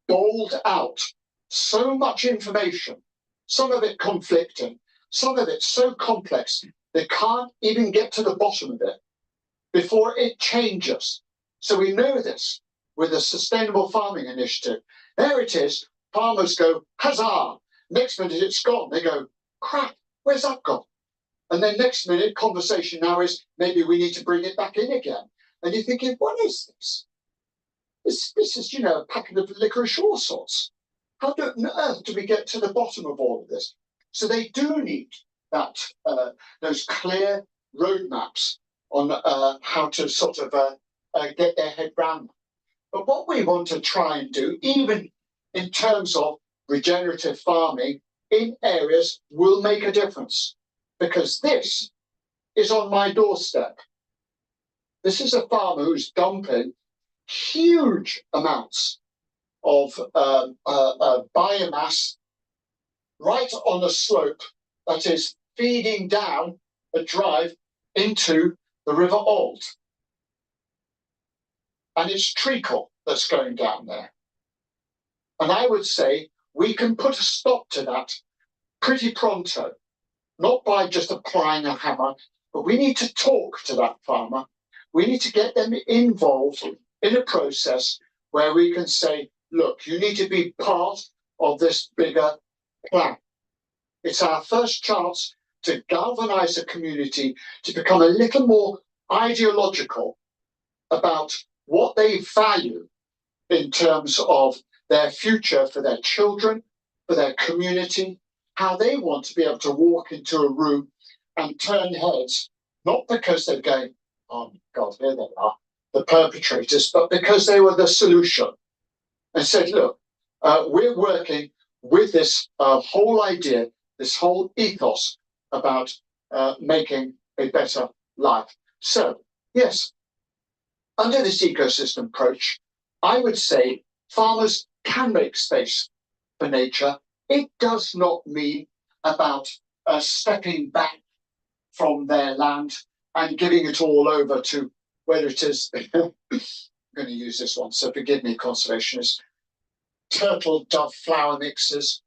doled out so much information, some of it conflicting, some of it so complex, they can't even get to the bottom of it before it changes. So we know this with the Sustainable Farming Initiative. There it is, farmers go, huzzah, next minute it's gone. They go, crap, where's that gone? And then next minute, conversation now is, maybe we need to bring it back in again. And you're thinking, what is this? This is, a packet of licorice all sorts. How on earth do we get to the bottom of all of this? So they do need that those clear roadmaps on how to sort of get their head round. But what we want to try and do, even in terms of regenerative farming in areas, will make a difference. Because this is on my doorstep. This is a farmer who's dumping huge amounts of biomass right on the slope that is feeding down a drive into the River Old. And it's treacle that's going down there. And I would say we can put a stop to that pretty pronto, not by just applying a hammer, but we need to talk to that farmer. We need to get them involved in a process where we can say, look, you need to be part of this bigger plan. It's our first chance to galvanize the community to become a little more ideological about what they value in terms of their future for their children, for their community, how they want to be able to walk into a room and turn heads, not because they're going, oh my God, here they are, the perpetrators, but because they were the solution. And said, look, we're working with this whole idea, this whole ethos about making a better life. So, yes, under this ecosystem approach, I would say farmers can make space for nature. It does not mean about stepping back from their land and giving it all over to whether it is, I'm going to use this one, so forgive me, conservationists, turtle dove flower mixes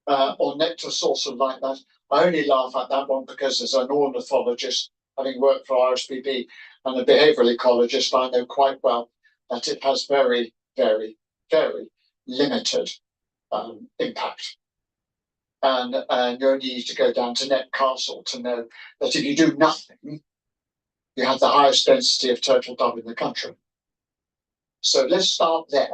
or nectar saucer like that. I only laugh at that one because as an ornithologist, having worked for RSPB and a behavioural ecologist, I know quite well that it has very, very very limited impact. And you only need to go down to Net Castle to know that if you do nothing, you have the highest density of turtle dove in the country. So let's start there.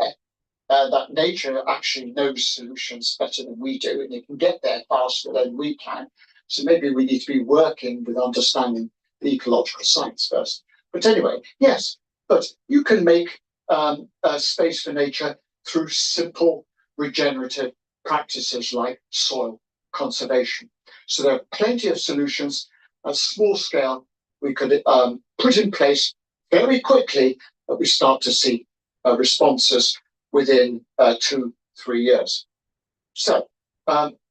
That nature actually knows solutions better than we do, and it can get there faster than we can. So maybe we need to be working with understanding the ecological science first. But anyway, yes, but you can make a space for nature through simple regenerative practices like soil conservation. So there are plenty of solutions at small scale we could put in place very quickly, that we start to see responses within 2-3 years. So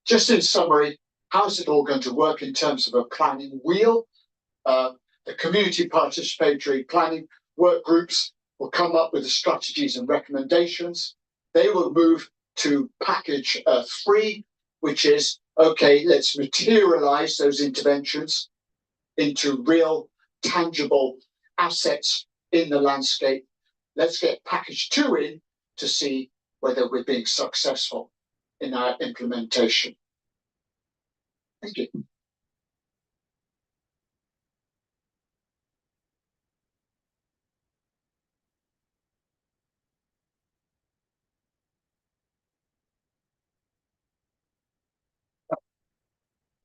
just in summary, how is it all going to work in terms of a planning wheel? The community participatory planning work groups will come up with the strategies and recommendations. They will move to package 3, which is, okay, let's materialize those interventions into real, tangible assets in the landscape. Let's get package 2 in to see whether we're being successful in our implementation. Thank you.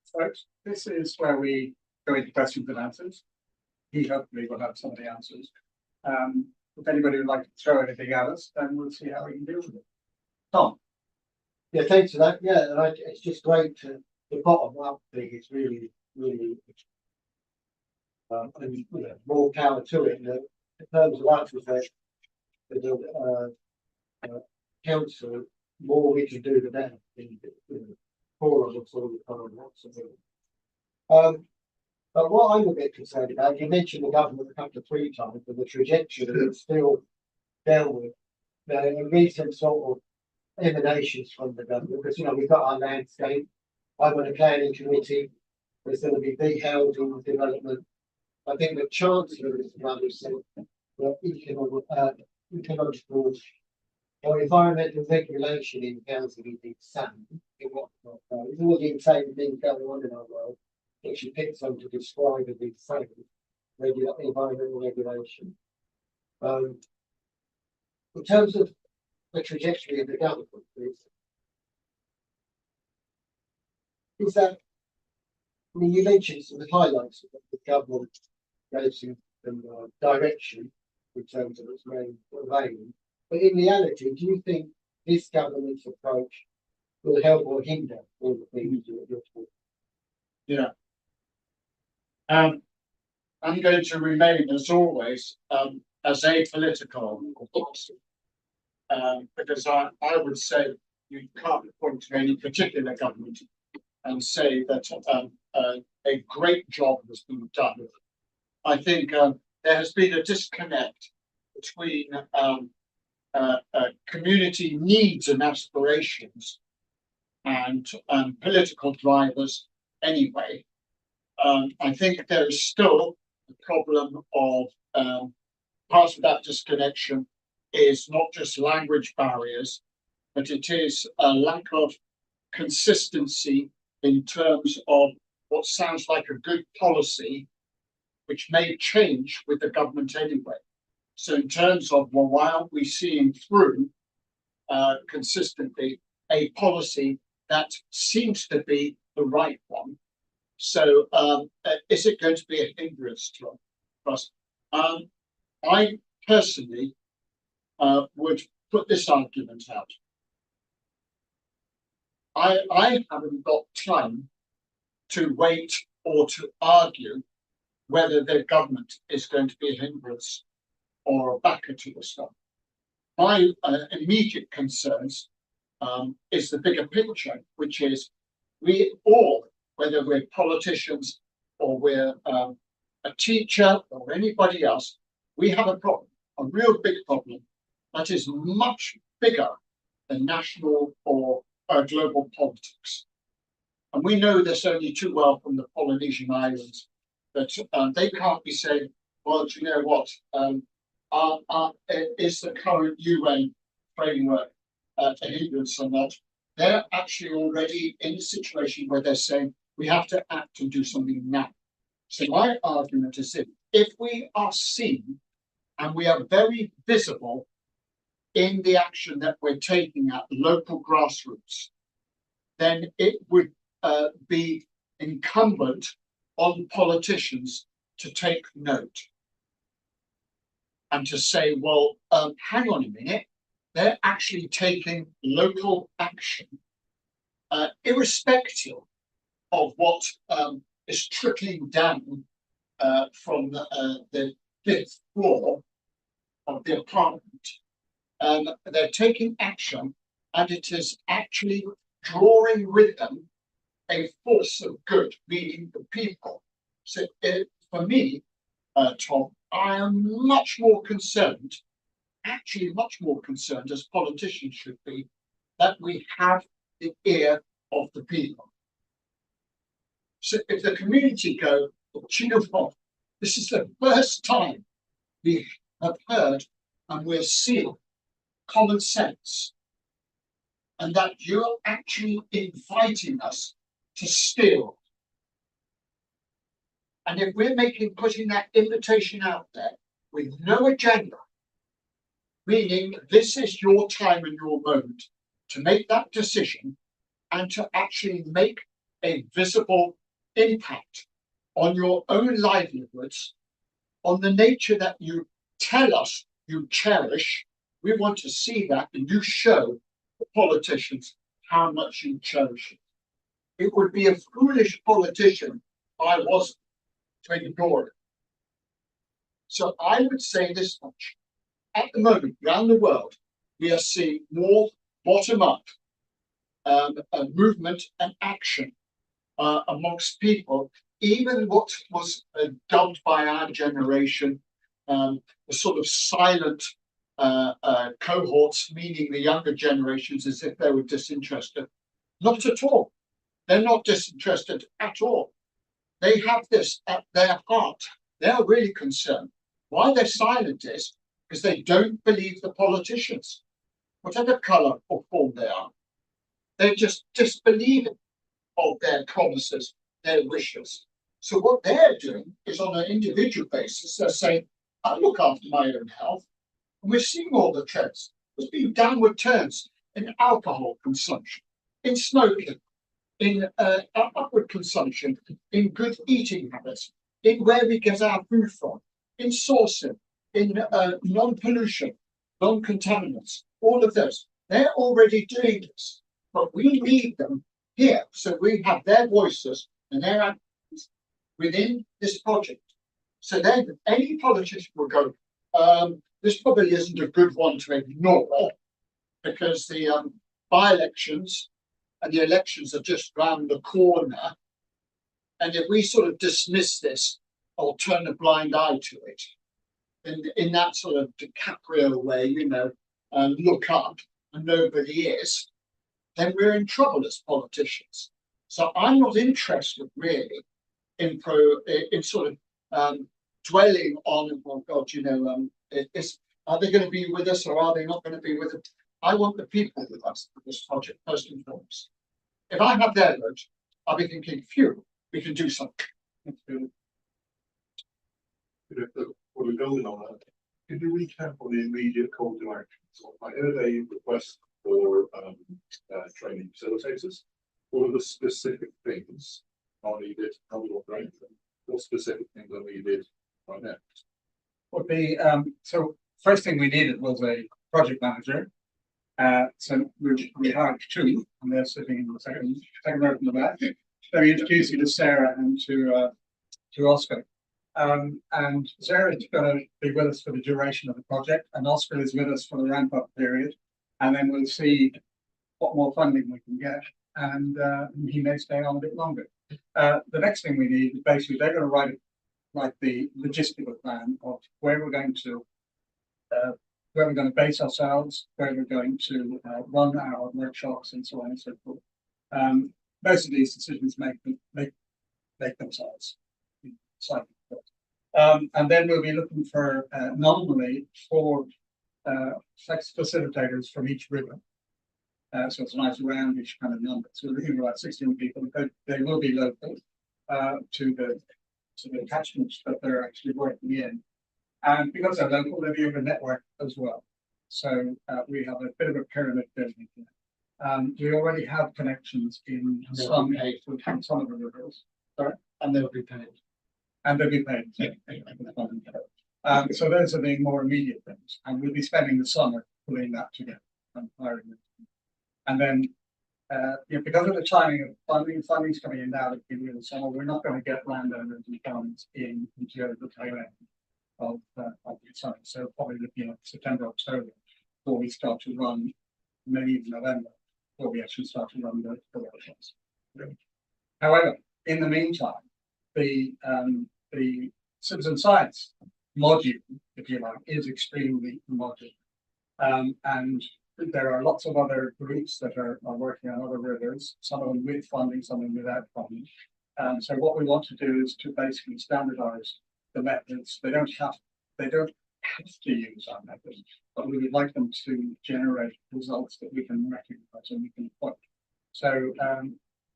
So this is where we go into questions and answers. He hopefully will have some of the answers. If anybody would like to throw anything at us, then we'll see how we can deal with it. Tom. Yeah, thanks for that. Yeah, and it's just great to the bottom up thing. It's really, really, and more power to it. In terms of that effect, as a council, more we can do the better. For us, sort of lots of it. But what I'm a bit concerned about, you mentioned the government a couple of 3 times, and the trajectory is still downward. Now, in recent sort of emanations from the government, because we've got our landscape. I'm on a planning committee. There's going to be big housing development. I think the Chancellor is rather said that ecological or environmental regulation in housing is insane. There's all the insane things going on in our world, which she picks on to describe as insane environmental regulation. In terms of the trajectory of the government, is that, I mean, you mentioned some of the highlights of the government gave some direction in terms of its main aim. But in reality, do you think this government's approach will help or hinder all the things you're talking? Yeah. I'm going to remain, as always, as apolitical, because I would say you can't point to any particular government and say that a great job has been done. I think there has been a disconnect between community needs and aspirations and political drivers anyway. I think there is still a problem of part of that disconnection is not just language barriers, but it is a lack of consistency in terms of what sounds like a good policy, which may change with the government anyway. So in terms of, well, why aren't we seeing through consistently a policy that seems to be the right one? So is it going to be a hindrance to us? I personally would put this argument out. I haven't got time to wait or to argue whether the government is going to be a hindrance or a backer to the stuff. My immediate concerns is the bigger picture, which is we all, whether we're politicians or we're a teacher or anybody else, we have a problem, a real big problem that is much bigger than national or global politics. And we know this only too well from the Polynesian islands, that they can't be saying, well, do you know what, is the current UN framework a hindrance or not. They're actually already in a situation where they're saying we have to act and do something now. So my argument is that if we are seen and we are very visible in the action that we're taking at local grassroots, then it would be incumbent on politicians to take note and to say, well, hang on a minute, they're actually taking local action, irrespective of what is trickling down from the fifth floor of the apartment. They're taking action, and it is actually drawing with them a force of good, meaning the people. So for me, Tom, I am much more concerned, actually much more concerned, as politicians should be, that we have the ear of the people. So if the community go, do you know what? This is the first time we have heard and we're seeing common sense, and that you're actually inviting us to steal. And if we're putting that invitation out there with no agenda, meaning this is your time and your moment to make that decision and to actually make a visible impact on your own livelihoods, on the nature that you tell us you cherish, we want to see that, and you show the politicians how much you cherish it. It would be a foolish politician if I wasn't to ignore it. So I would say this much. At the moment, around the world, we are seeing more bottom-up movement and action amongst people. Even what was dubbed by our generation the sort of silent cohorts, meaning the younger generations, as if they were disinterested. Not at all. They're not disinterested at all. They have this at their heart. They are really concerned. Why they're silent is because they don't believe the politicians, whatever colour or form they are. They're just disbelieving of their promises, their wishes. So what they're doing is, on an individual basis, they're saying, I look after my own health. And we're seeing all the trends. There's been downward turns in alcohol consumption, in smoking, in upward consumption, in good eating habits, in where we get our food from, in sourcing, in non-pollution, non-contaminants, all of those. They're already doing this, but we need them here. So we have their voices and their actions within this project. So then any politician will go, this probably isn't a good one to ignore, because the by-elections and the elections are just round the corner. And if we sort of dismiss this or turn a blind eye to it, in that sort of DiCaprio way, look up and nobody is, then we're in trouble as politicians. So I'm not interested really in sort of dwelling on, oh God, are they going to be with us or are they not going to be with us? I want the people with us for this project, first and foremost. If I have their vote, I'll be thinking, phew, we can do something. What we're building on that, could you recap on the immediate call to action? So I heard a request for training facilitators. What are the specific things are needed? How do you operate them? What specific things are needed right now? Would be so first thing we needed was a project manager. So we hired two, and they're sitting in the second row from the back. Let me introduce you to Sarah and to Oscar. And Sarah is going to be with us for the duration of the project, and Oscar is with us for the ramp-up period, and then we'll see what more funding we can get, and he may stay on a bit longer. The next thing we need is basically they're going to write the logistical plan of where we're going to base ourselves, where we're going to run our workshops, and so on and so forth. Most of these decisions make themselves. And then we'll be looking for nominally 4 sex facilitators from each river. So it's a nice roundish kind of number. So we're looking at about 16 people. They will be local to the catchments that they're actually working in. And because they're local, they'll be able to network as well. So we have a bit of a pyramid building here. We already have connections in some of the rivers. Sorry? And they'll be paid. And they'll be paid. So those are the more immediate things. And we'll be spending the summer pulling that together and hiring them. And then, because of the timing of funding's coming in now at the beginning of the summer, we're not going to get landowners and funds in until the tail end of the summer. So probably looking at September, October, before we start to run, maybe even November, before we actually start to run the workshops. However, in the meantime, the citizen science module, if you like, is extremely modular. And there are lots of other groups that are working on other rivers, some of them with funding, some of them without funding. So what we want to do is to basically standardize the methods. They don't have to use our methods, but we would like them to generate results that we can recognize and we can point. So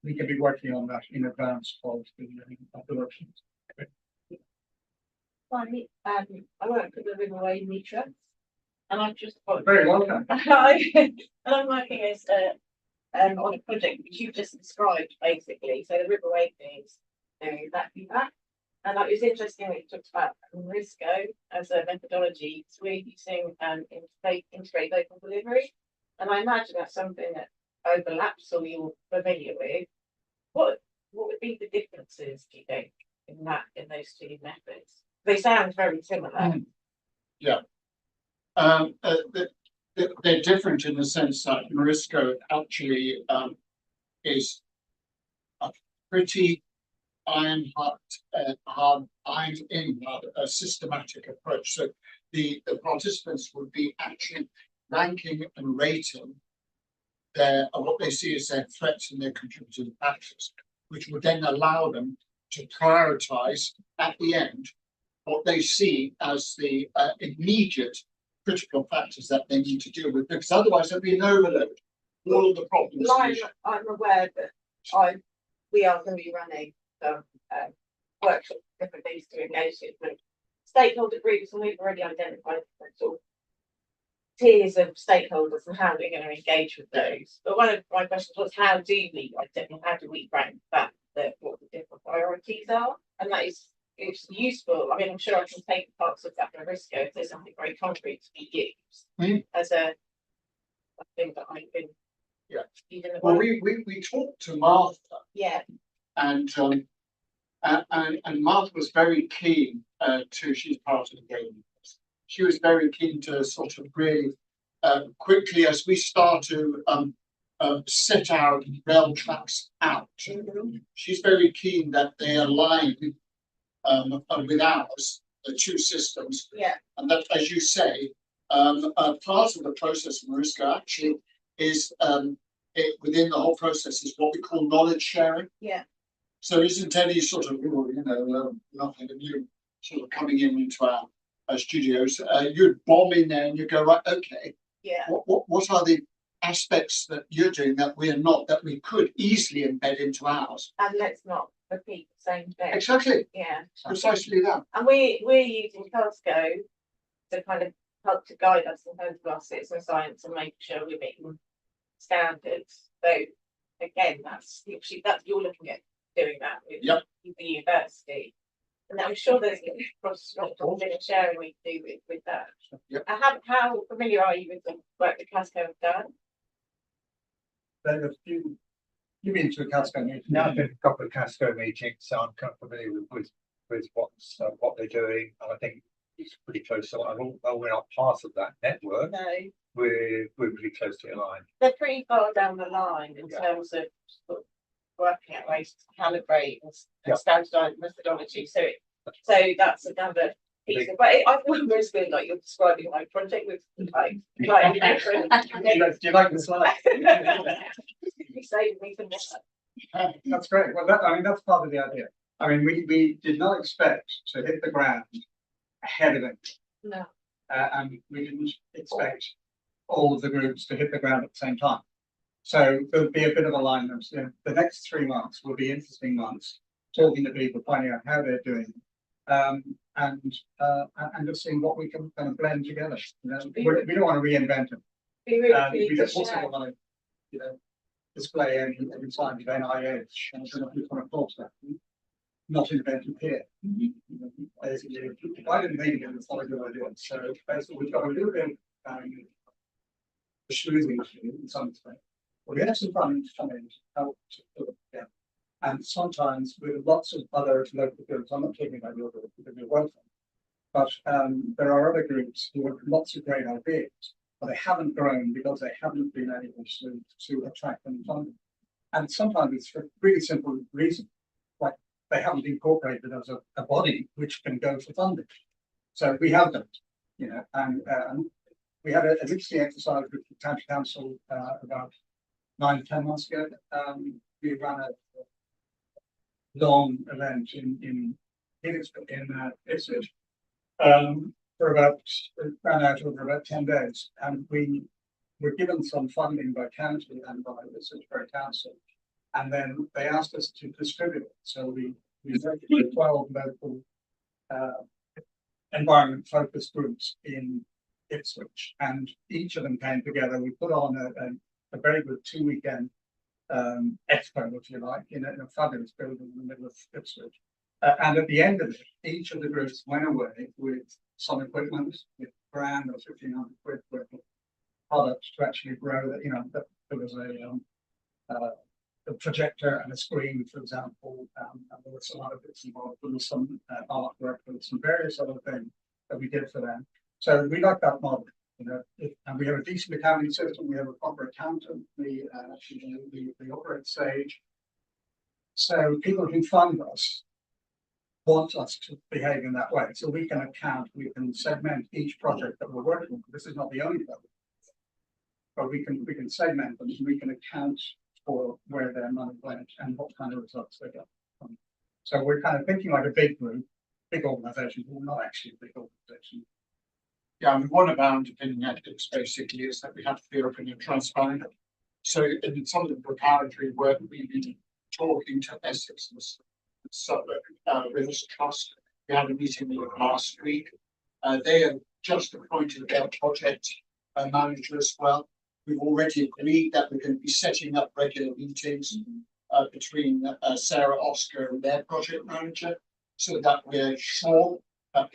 we can be working on that in advance of the workshops. Finally, I work at the Riverway Mitra, and I've just got Very welcome. and I'm working as on a project which you've just described, basically. So the Riverway things, exactly that. And it was interesting that you talked about Risco as a methodology. So we're using integrate local delivery, and I imagine that's something that overlaps or you're familiar with. What would be the differences, do you think, in those two methods? They sound very similar. Yeah. They're different in the sense that Morisco actually is a pretty iron in a systematic approach. So the participants would be actually ranking and rating what they see as their threats and their contributing factors, which would then allow them to prioritize at the end what they see as the immediate critical factors that they need to deal with, because otherwise there'll be an overload. All of the problems. I'm aware that we are going to be running some workshops, different things to engage with stakeholder groups, and we've already identified sort of tiers of stakeholders and how we're going to engage with those. But one of my questions was, how do we rank that, what the different priorities are? And that is, it's useful. I mean, I'm sure I can take parts of that from Risco if there's something very concrete to be used as a thing that I've been using. Well, we talked to Martha. Yeah. And Martha was very keen she's part of the game. She was very keen to sort of really quickly, as we start to set our rail tracks out. She's very keen that they align with ours, the two systems. Yeah. And that, as you say, part of the process of Morisco actually is within the whole process is what we call knowledge sharing. Yeah. So it isn't any sort of nothing new sort of coming into our studios. You'd bomb in there and you go, right, okay. Yeah. What are the aspects that you're doing that we are not, that we could easily embed into ours? And let's not repeat the same thing. Exactly. Yeah. Precisely that. And we're using Casco to kind of help to guide us in terms of our citizen science and making sure we're meeting standards. So again, that's you're looking at doing that with the university. And I'm sure there's cross sharing we can do with that. Yep. How familiar are you with the work that Casco have done? There are a few. You mean to a Casco meeting? No, I've been to a couple of Casco meetings, so I'm kind of familiar with what they're doing, and I think it's pretty close. So we're not part of that network. No. We're pretty closely aligned. They're pretty far down the line in terms of working out ways to calibrate and standardise methodology. So that's another piece. But I thought it was good, like you're describing my project with like different. Do you like the slide? You saved me from that. That's great. Well, that's part of the idea. I mean, we did not expect to hit the ground ahead of it. No. and we didn't expect all of the groups to hit the ground at the same time. So there'll be a bit of alignment. You know, the next 3 months will be interesting months, talking to people, finding out how they're doing, and just seeing what we can kind of blend together. You know, we don't want to reinvent them. Be really We pleased just to also share. don't want to, you know, display any sign of NIH and sort of kind of force that. Not invented here. Basically, I didn't think it was not a good idea. So basically, we've got a little bit of the schmoozing in some respect. But we have some fun come in to help to put it together. And sometimes with lots of other local groups, I'm not talking about your group because you're welcome, but there are other groups who have lots of great ideas, but they haven't grown because they haven't been able to attract them funding. And sometimes it's for really simple reasons, like they haven't incorporated as a body which can go for funding. So we have them, you know, and we had an interesting exercise with the County Council about 9 or 10 months ago. We ran a long event in Ipswich for about, it ran out over about 10 days, and we were given some funding by county and by the Ipswich Council, and then they asked us to distribute it. So we worked with 12 local environment focused groups in Ipswich, and each of them came together. We put on a very good 2-weekend expo, if you like, in a fabulous building in the middle of Ipswich. And at the end of it, each of the groups went away with some equipment, with £1,000 or £1,500 worth of products to actually grow that. You know, that there was a projector and a screen, for example, and there were some other bits involved. There was some artwork, there was some various other things that we did for them. So we like that model. You know, and we have a decent accounting system. We have a proper accountant. We operate Sage. So people who fund us want us to behave in that way. So we can account. We can segment each project that we're working on. This is not the only project, but we can segment them. And we can account for where their money went and what kind of results they got. So we're kind of thinking like a big group, big organisation, but we're not actually a big organisation. Yeah, I mean, one of our underpinning ethics basically is that we have to be open and transparent. So in some of the preparatory work, we've been talking to Essex and Suffolk Rivers Trust. We had a meeting with them last week. They have just appointed their project manager as well. We've already agreed that we're going to be setting up regular meetings between Sarah, Oscar and their project manager, so that we're sure that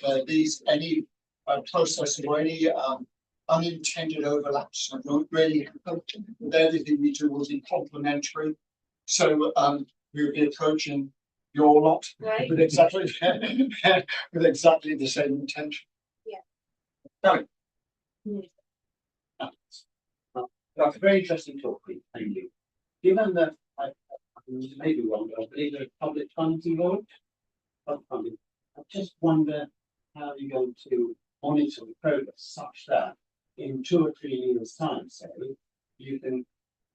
any process or any unintended overlaps don't really happen. Everything we do will be complementary. So we'll be approaching your lot with exactly the same intention. Yeah. That's a very interesting talk, Pete. Thank you. Given that I may be wrong, but I believe there are public funds involved. I just wonder how you're going to monitor the progress such that in 2 or 3 years' time, say, you can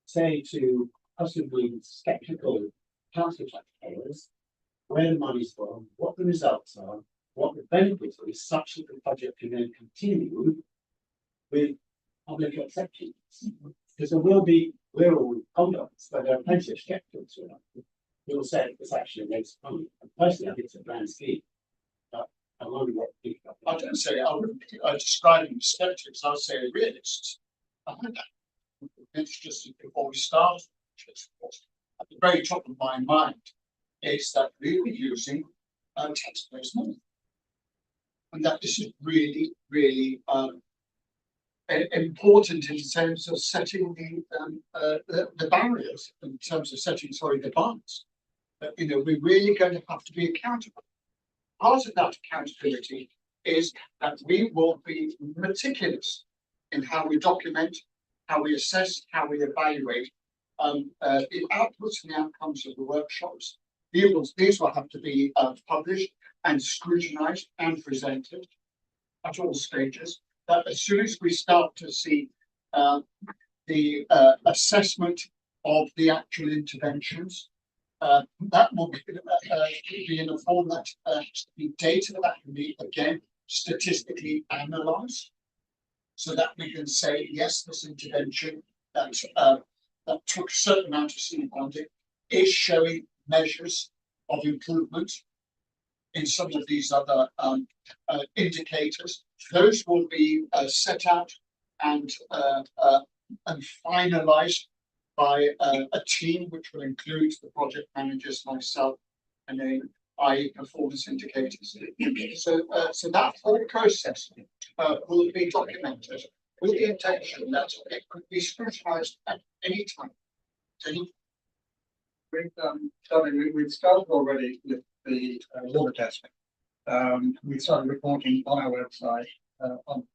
say to possibly skeptical council taxpayers where the money's from, what the results are, what the benefits are, such that the project can then continue with public acceptance. Because there will be, we're all confident, but there are plenty of skeptics who will say it's actually makes money. And personally, I think it's a grand scheme. But I wonder what you think. I don't say I describe them as skeptics, I would say realists. I heard that. It's just before we start, at the very top of my mind is that we were using taxpayers' money. And that this is really, really important in terms of setting the barriers, in terms of setting, the bonds. You know, we're really going to have to be accountable. Part of that accountability is that we will be meticulous in how we document, how we assess, how we evaluate the outputs and the outcomes of the workshops. These will have to be published and scrutinized and presented at all stages. That as soon as we start to see the assessment of the actual interventions, that will be in a form that has to be data, that can be again statistically analysed, so that we can say, yes, this intervention that took a certain amount of seed funding is showing measures of improvement in some of these other indicators. Those will be set out and finalised by a team which will include the project managers, myself, and then performance indicators. So that whole process will be documented with the intention that it could be scrutinised at any time. We've started already with the water testing. We started reporting on our website on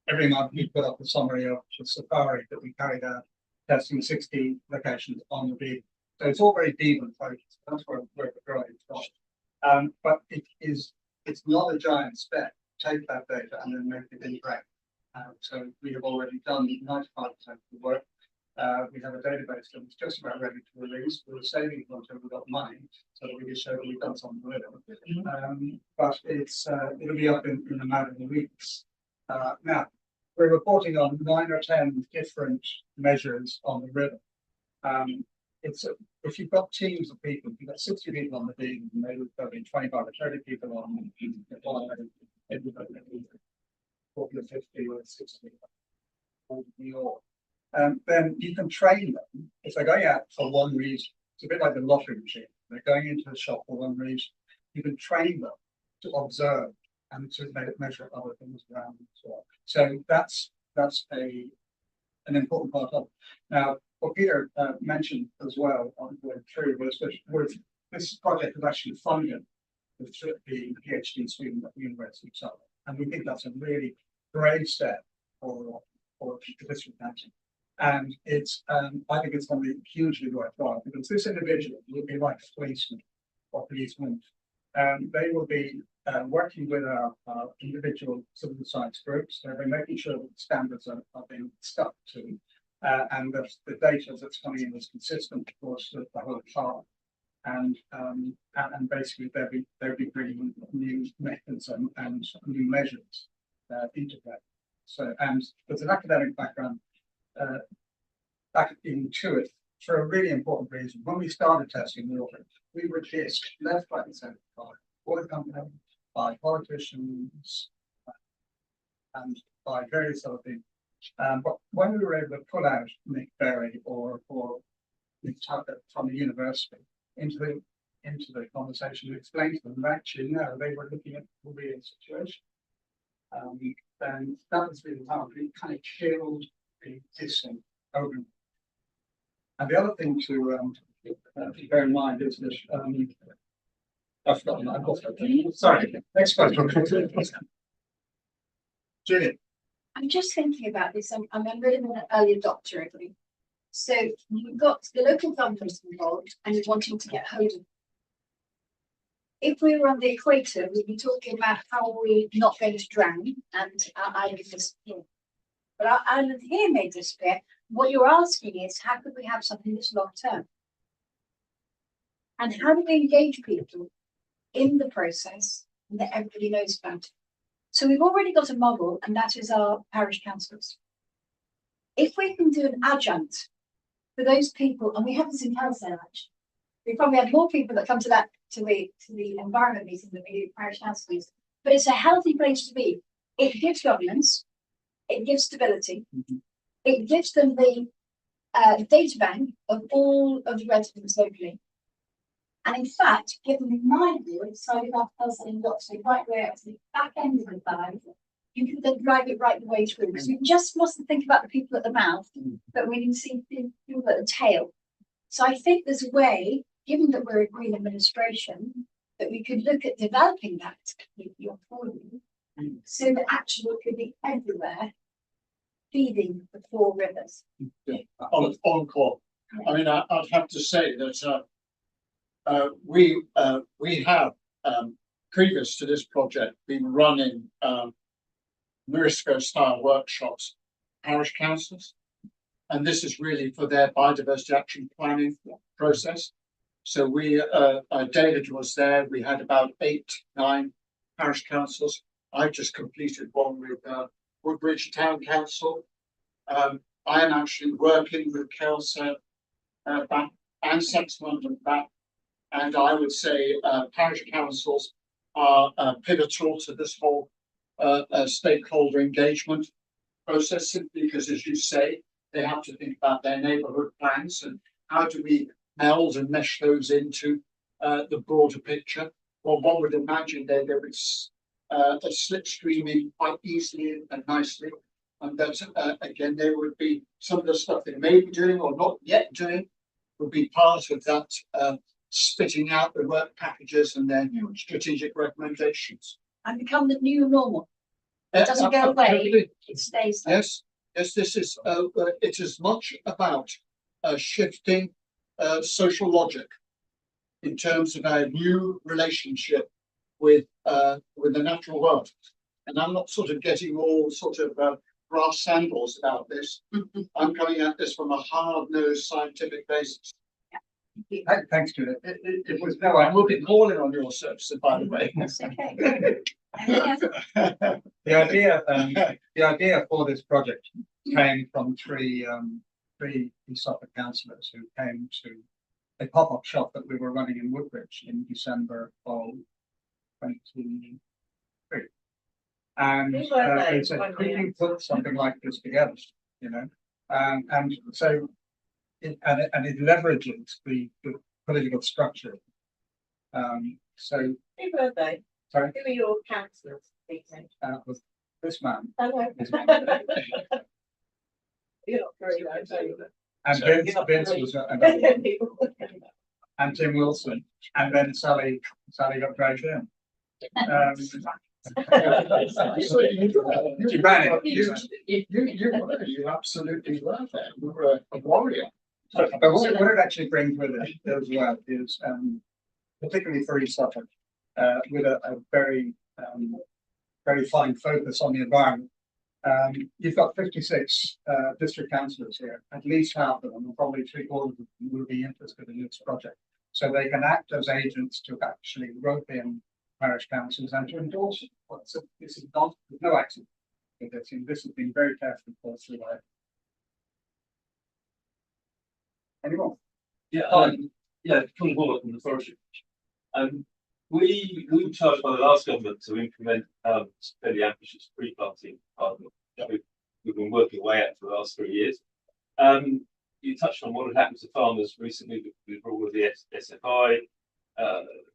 every month. We put up a summary of the safari that we carried out, testing 60 locations on the beach. So it's all very deep and focused. That's where the growing from. But it's not a giant step. Take that data and then make it interact. So we have already done 95% of the work. We have a database that's just about ready to release. We're saving until we've got money, so that we can show that we've done something with it. But it'll be up in a matter of weeks. Now we're reporting on 9 or 10 different measures on the river. If you've got teams of people, if you've got 60 people on the beam, and maybe there'll be 25 or 30 people on everybody, 40 or 50 or 60 on New York. Then you can train them if they're going out for one reason. It's a bit like the lottery machine. They're going into a shop for one reason. You can train them to observe and to measure other things around them as well. So that's an important part of it. Now, what Peter mentioned as well on the true was that this project is actually funded with the PhD student at the University of Suffolk, and we think that's a really brave step for district council. And it's I think it's going to be hugely worthwhile, because this individual will be like a policeman or policewoman. They will be working with our individual civil science groups. They'll be making sure that the standards are being stuck to, and that the data that's coming in is consistent, of course, with the whole part. And basically they'll be bringing new methods and new measures integrated. So, and there's an academic background back into it for a really important reason. When we started testing water, we were dissed left, right, and centre by water companies, by politicians, and by various other things. But when we were able to pull out Nick Berry or Nick Tucker from the university into the conversation, we explained to them that actually no, they were looking at the real situation. Then that was really hard. We kind of killed the dissing over. And the other thing to bear in mind is that I've forgotten that. Sorry, next question. Julian. I'm just thinking about this. I'm really an early adopter, I think. So you've got the local government involved and you're wanting to get hold of. If we were on the equator, we'd be talking about how we're not going to drown and our island disappear. But our island here may disappear. What you're asking is, how could we have something that's long term? And how do we engage people in the process and that everybody knows about it? So we've already got a model, and that is our parish councils. If we can do an adjunct for those people, and we have this in Calcell actually, we probably have more people that come to the environment meeting than we do parish council meetings. But it's a healthy place to be. It gives governance, it gives stability, it gives them the data bank of all of the residents locally. And in fact, given my view, it's started off as in Oxford, right where at the back end of the bag, you can then drive it right the way through. So you just mustn't think about the people at the mouth, but we can see people at the tail. So I think there's a way, given that we're a green administration, that we could look at developing that for you, so that actually it could be everywhere, feeding the 4 rivers. On call. I mean, I'd have to say that we have previous to this project been running Mirisco style workshops, parish councils, and this is really for their biodiversity action planning process. So David was there. We had about 8, 9 parish councils I've just completed one with Woodbridge Town Council. I am actually working with Kelso back and Central London back, and I would say parish councils are pivotal to this whole stakeholder engagement process, simply because, as you say, they have to think about their neighbourhood plans and how do we meld and mesh those into the broader picture. Well, one would imagine they would slipstreaming quite easily and nicely, and that again, there would be some of the stuff they may be doing or not yet doing would be part of that spitting out the work packages and their strategic recommendations. And become the new normal. It doesn't go away, Absolutely. it stays there. Yes, yes, this is it is much about shifting social logic in terms of our new relationship with the natural world. And I'm not sort of getting all sort of brass sandals about this. I'm coming at this from a hard-nosed scientific basis. Thanks, Julie. It was I will be calling on your services, by the way. That's okay. the idea for this project came from three East Suffolk councillors who came to a pop-up shop that we were running in Woodbridge in December of 23. And they said, could you put something like this together, you know? And so it leverages the political structure. So Happy birthday. sorry, Who are your councillors? was this man. Hello. This man. You're not very nice, are you? And Vince was another one, and Tim Wilson, and then Sally got dragged in. She ran it. You absolutely were there. You were a warrior. But what it actually brings with it as well is, particularly for East Suffolk, with a very fine focus on the environment. You've got 56 district councillors here. At least half of them, and probably 3/4 of them, will be interested in this project. So they can act as agents to actually rope in parish councils and to endorse it. So this is not, there's no accident with this. And this has been very carefully thought through. Any more? Yeah, Tom Bullock from the forestry. We were charged by the last government to implement fairly ambitious pre-planting target. We've been working away at for the last 3 years. You touched on what had happened to farmers recently with all of the SFI,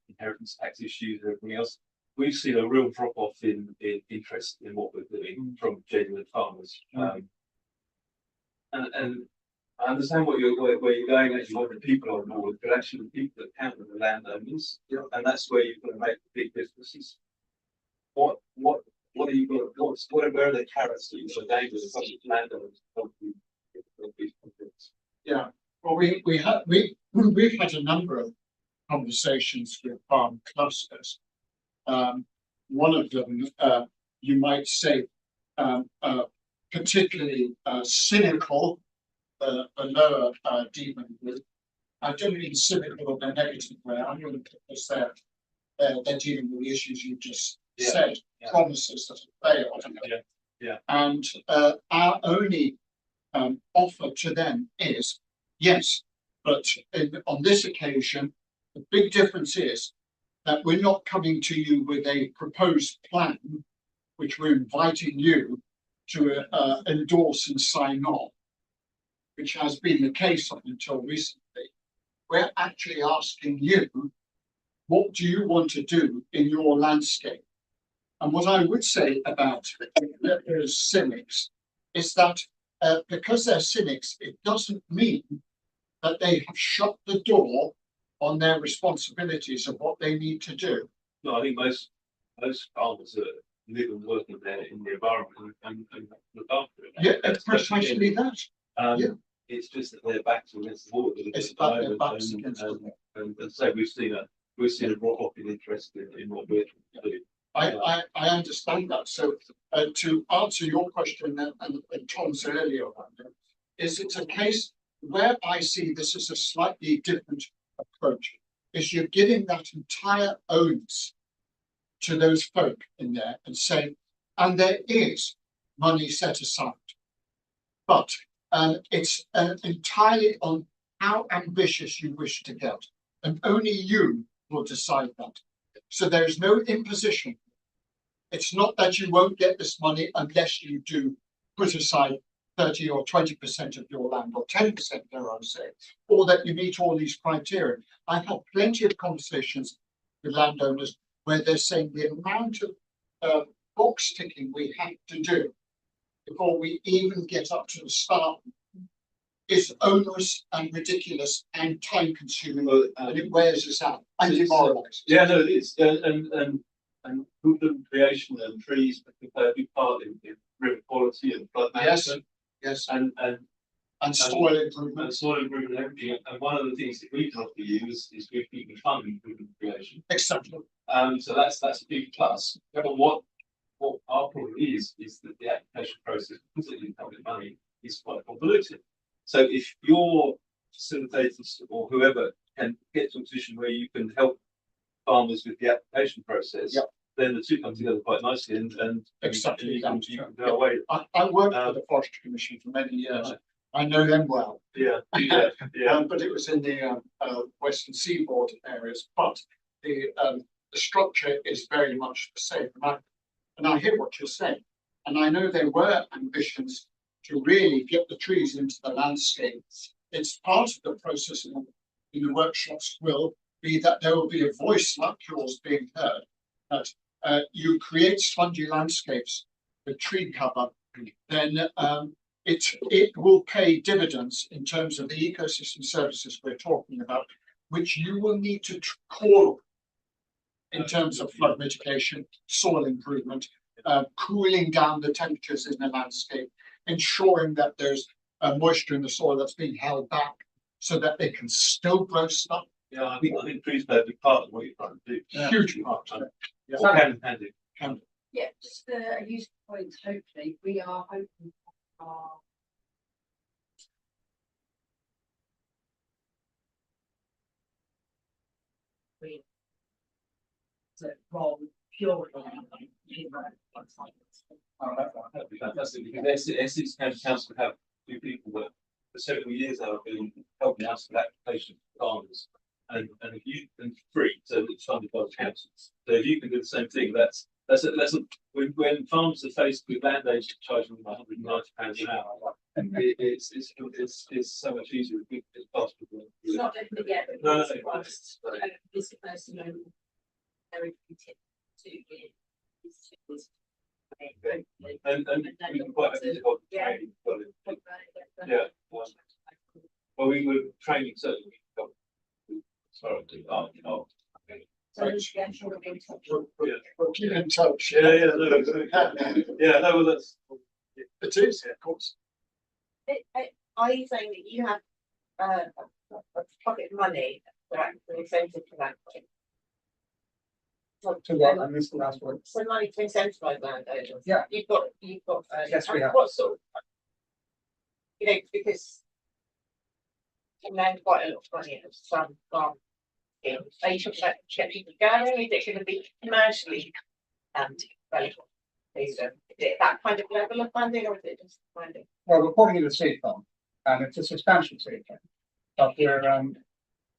inheritance tax issues and everything else. We've seen a real drop off in interest in what we're doing from genuine farmers. And I understand where you're going, actually, what the people are on board, but actually the people that count are the landowners, and that's where you've got to make the big businesses. What are you going? Where are the carrots that you're going with the landowners? Yeah, well, we've had a number of conversations with farm clusters. One of them, you might say, particularly cynical. The lower demon group. I don't mean cynical in a negative way. I mean because they're dealing with the issues you just said, promises that have failed. And our only offer to them is yes, but on this occasion, the big difference is that we're not coming to you with a proposed plan, which we're inviting you to endorse and sign on, which has been the case up until recently. We're actually asking you, what do you want to do in your landscape? And what I would say about those cynics is that because they're cynics, it doesn't mean that they have shut the door on their responsibilities of what they need to do. No, I think most farmers live and work in the environment and look after it. Yeah, it's precisely that. It's just that they're backed against the wall. It's about their backs against the wall. And so we've seen a drop off in interest in what we're doing. I understand that. So to answer your question and Tom's earlier one, is it's a case where I see this as a slightly different approach, is you're giving that entire onus to those folk in there and say, and there is money set aside. But it's entirely on how ambitious you wish to get, and only you will decide that. So there is no imposition. It's not that you won't get this money unless you do put aside 30 or 20% of your land, or 10%, dare I say, or that you meet all these criteria. I've had plenty of conversations with landowners where they're saying the amount of box ticking we have to do before we even get up to the start is onerous and ridiculous and time consuming, and it wears us out and demoralizes. Yeah, no, it is, and woodland creation and trees play a big part in river quality and flood management. Yes, And soil improvement. and soil improvement and everything. And one of the things that we can offer you is we can fund woodland creation. Exactly. So that's a big plus. But what our problem is that the application process, particularly in public money, is quite convoluted. So if your facilitators or whoever can get to a position where you can help farmers with the application process, Yep. then the two come together quite nicely, and Exactly. you can go away. I worked for the Forestry Commission for many years. Right. I know them well. Yeah. But it was in the Western Seaboard areas. But the structure is very much the same. And I hear what you're saying. And I know there were ambitions to really get the trees into the landscape. It's part of the process in the workshops will be that there will be a voice like yours being heard. That you create spongy landscapes with tree cover, then it will pay dividends in terms of the ecosystem services we're talking about, which you will need to call in terms of flood mitigation, soil improvement, cooling down the temperatures in the landscape, ensuring that there's moisture in the soil that's being held back so that they can still grow stuff. Yeah, I think trees play a big part of what you're trying to do. Huge part of it. Or can do. Yeah, just a useful point, hopefully, we are hoping for from pure. That'd be fantastic, because Essex County Council have two people that for several years now have been helping us with applications for farmers. And if you can free, so it's funded by the council. So if you can do the same thing, that's when farmers are faced with land agents charging them £190 an hour, it's so much easier. It's possible. It's not definitely yet. No, This person very committed to it. And we can quite hold training. Yeah. Well, we were training certainly. Sorry, We'll keep in touch. Yeah, no, well, that's. It is, of course. Are you saying that you have a pocket money for actual incentive for that? To what? I missed the last one. So money to incentivize landowners. Yeah. You've got. Yes, we have. What sort of, because you lend quite a lot of money at some farm. Are you talking about get people going? Is it going to be commercially valuable? Is it that kind of level of funding, or is it just funding? Well, we're calling it a seed fund, and it's a substantial seed fund. But we're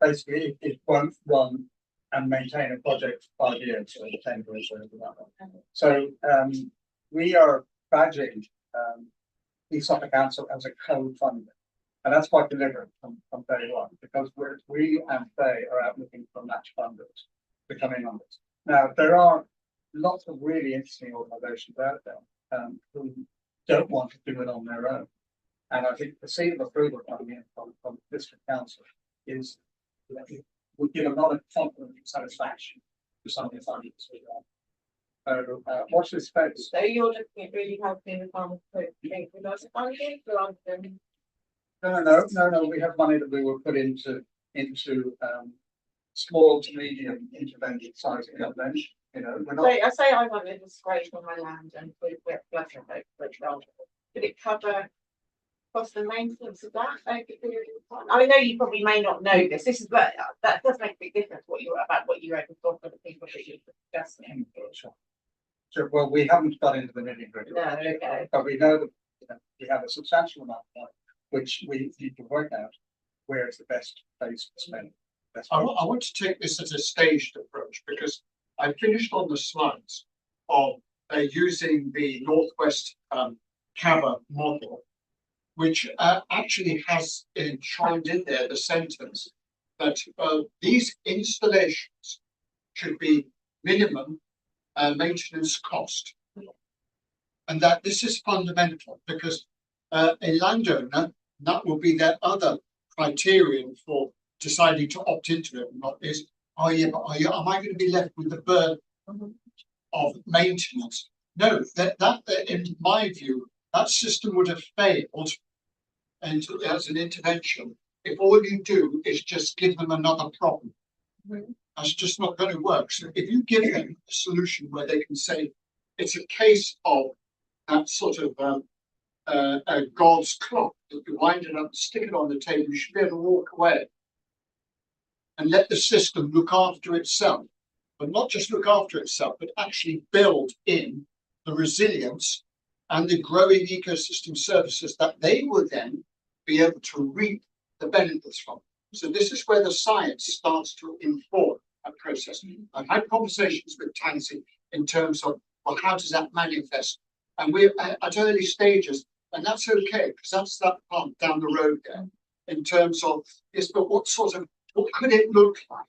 basically it won't run and maintain a project for 5 years or 10 years or anything like that. So we are badging East Suffolk Council as a co-funder. And that's quite deliberate from day one, because we and they are out looking for match funders to come in on this. Now, there are lots of really interesting organisations out there who don't want to do it on their own. And I think the seal of approval coming in from the district council is would give a lot of confidence and satisfaction to some of the funders. So watch this space. So you're looking at really helping the farmers put things with lots of funding rather than. No. We have money that we will put into small to medium intervention size intervention. You know, we're not. I say I want a little scrape on my land and put it wet flutter, for example. Could it cover cost and maintenance of that over a period of time? I know you probably may not know this. This is but that does make a big difference what you open for the people that you're discussing. So, well, we haven't got into the nitty gritty. No, okay. But we know that we have a substantial amount of money, which we need to work out where is the best place to spend. I want to take this as a staged approach because I finished on the slides of using the Northwest Cabba model, which actually has enshrined in there the sentence that these installations should be minimum maintenance cost. And that this is fundamental because a landowner, that will be their other criterion for deciding to opt into it or not is, oh yeah, but am I going to be left with the burden of maintenance? No, that in my view, that system would have failed and as an intervention if all you do is just give them another problem. That's just not going to work. So if you give them a solution where they can say it's a case of that sort of God's clock, that you wind it up, stick it on the table, you should be able to walk away and let the system look after itself, but not just look after itself, but actually build in the resilience and the growing ecosystem services that they will then be able to reap the benefits from. So this is where the science starts to inform a process. I've had conversations with Tansy in terms of, well, how does that manifest? And we're at early stages, and that's okay, because that's that part down the road there, in terms of, yes, but what could it look like?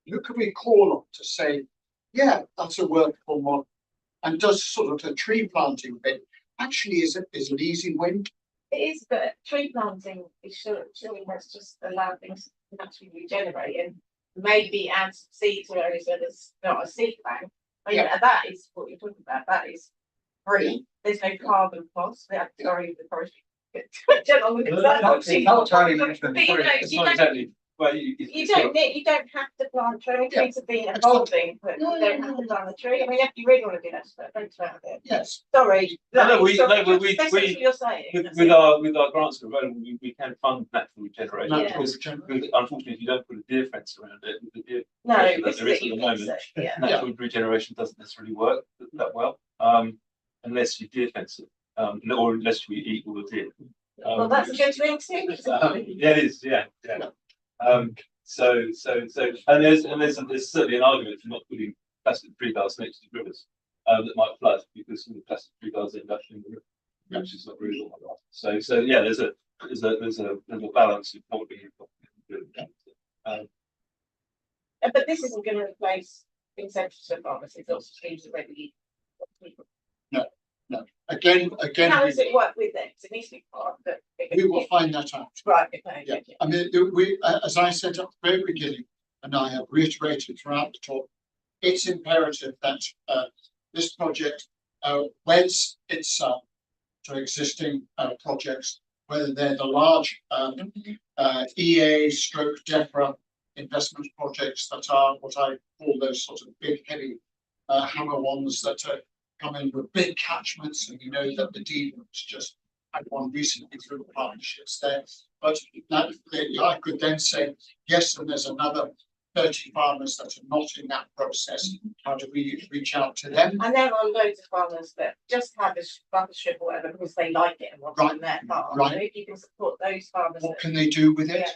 Who could we call on to say, yeah, that's a workable model, and does sort of the tree planting bit actually is an easy win? It is, but tree planting is surely has just allowed things to naturally regenerate and maybe add some seeds to areas where there's not a seed bank. I mean, that is what you're talking about. That is free. There's no carbon cost. Sorry, the forestry. Well, you don't have to plant trees. Trees have been evolving, but you don't have to plant the tree. I mean, if you really want to do that, don't plant it. Yes. Sorry. You're saying. With our grants available, we can fund natural regeneration. Yeah. Because unfortunately, if you don't put a deer fence around it, with the deer No, that there is at the moment, natural regeneration doesn't necessarily work that well, unless you deer fence it, or unless we eat all the deer. Well, that's a good thing too. Yeah, it is. Yeah. And there's certainly an argument for not putting plastic tree guards next to rivers that might flood because the plastic tree guards end up in the river, which is not really what I want. So yeah, there's a balance of what we do. But this isn't going to replace incentives for pharmacies or schemes already. No. Again. How does it work with them? It needs to be part of the. We will find that out. Right. Okay. Yeah. I mean, we, as I said at the very beginning, and I have reiterated throughout the talk, it's imperative that this project weds itself to existing projects, whether they're the large EA/DEFRA investment projects that are what I call those sort of big, heavy hammer ones that come in with big catchments, and you know that the deed was just had one recently through the partnerships there. But that, I could then say, yes, and there's another 30 farmers that are not in that process. How do we reach out to them? And there are loads of farmers that just have a partnership or whatever because they like it and want to in their farm. Right. So if you can support those farmers. What can they do with it?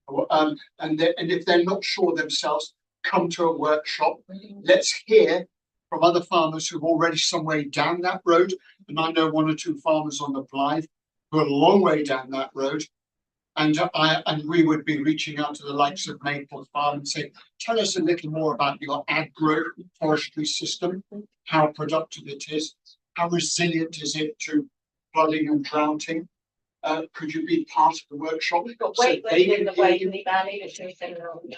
Yeah. And if they're not sure themselves, come to a workshop. Let's hear from other farmers who've already some way down that road. And I know one or two farmers on the Blythe who are a long way down that road. And we would be reaching out to the likes of Maple Farm and saying, tell us a little more about your agro forestry system, how productive it is, how resilient is it to flooding and droughting. Could you be part of the workshop? We've got in the Waveney Valley.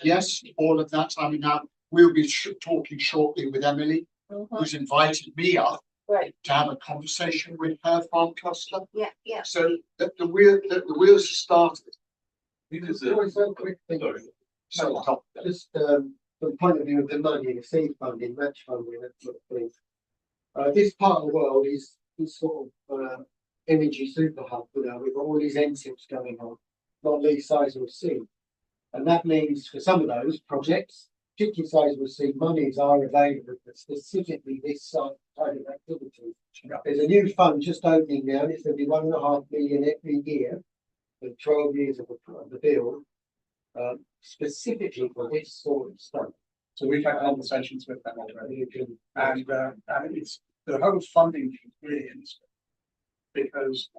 Yes, all of that. I mean, now we'll be talking shortly with Emily, who's invited me up to have a conversation with her farm cluster. Yeah. So that the wheels are started. So quick thing. Just from the point of view of the money, the seed funding, match funding, that sort of thing. This part of the world is sort of energy super hub, you know, with all these NSIPs going on, not least Sizewell C. And that means for some of those projects, particularly Sizewell C, monies are available for specifically this type of activity. There's a new fund just opening now, and it's going to be 1.5 million every year for 12 years of the bill, specifically for this sort of stuff. So we've had conversations with them already, and it's the whole funding thing is really interesting because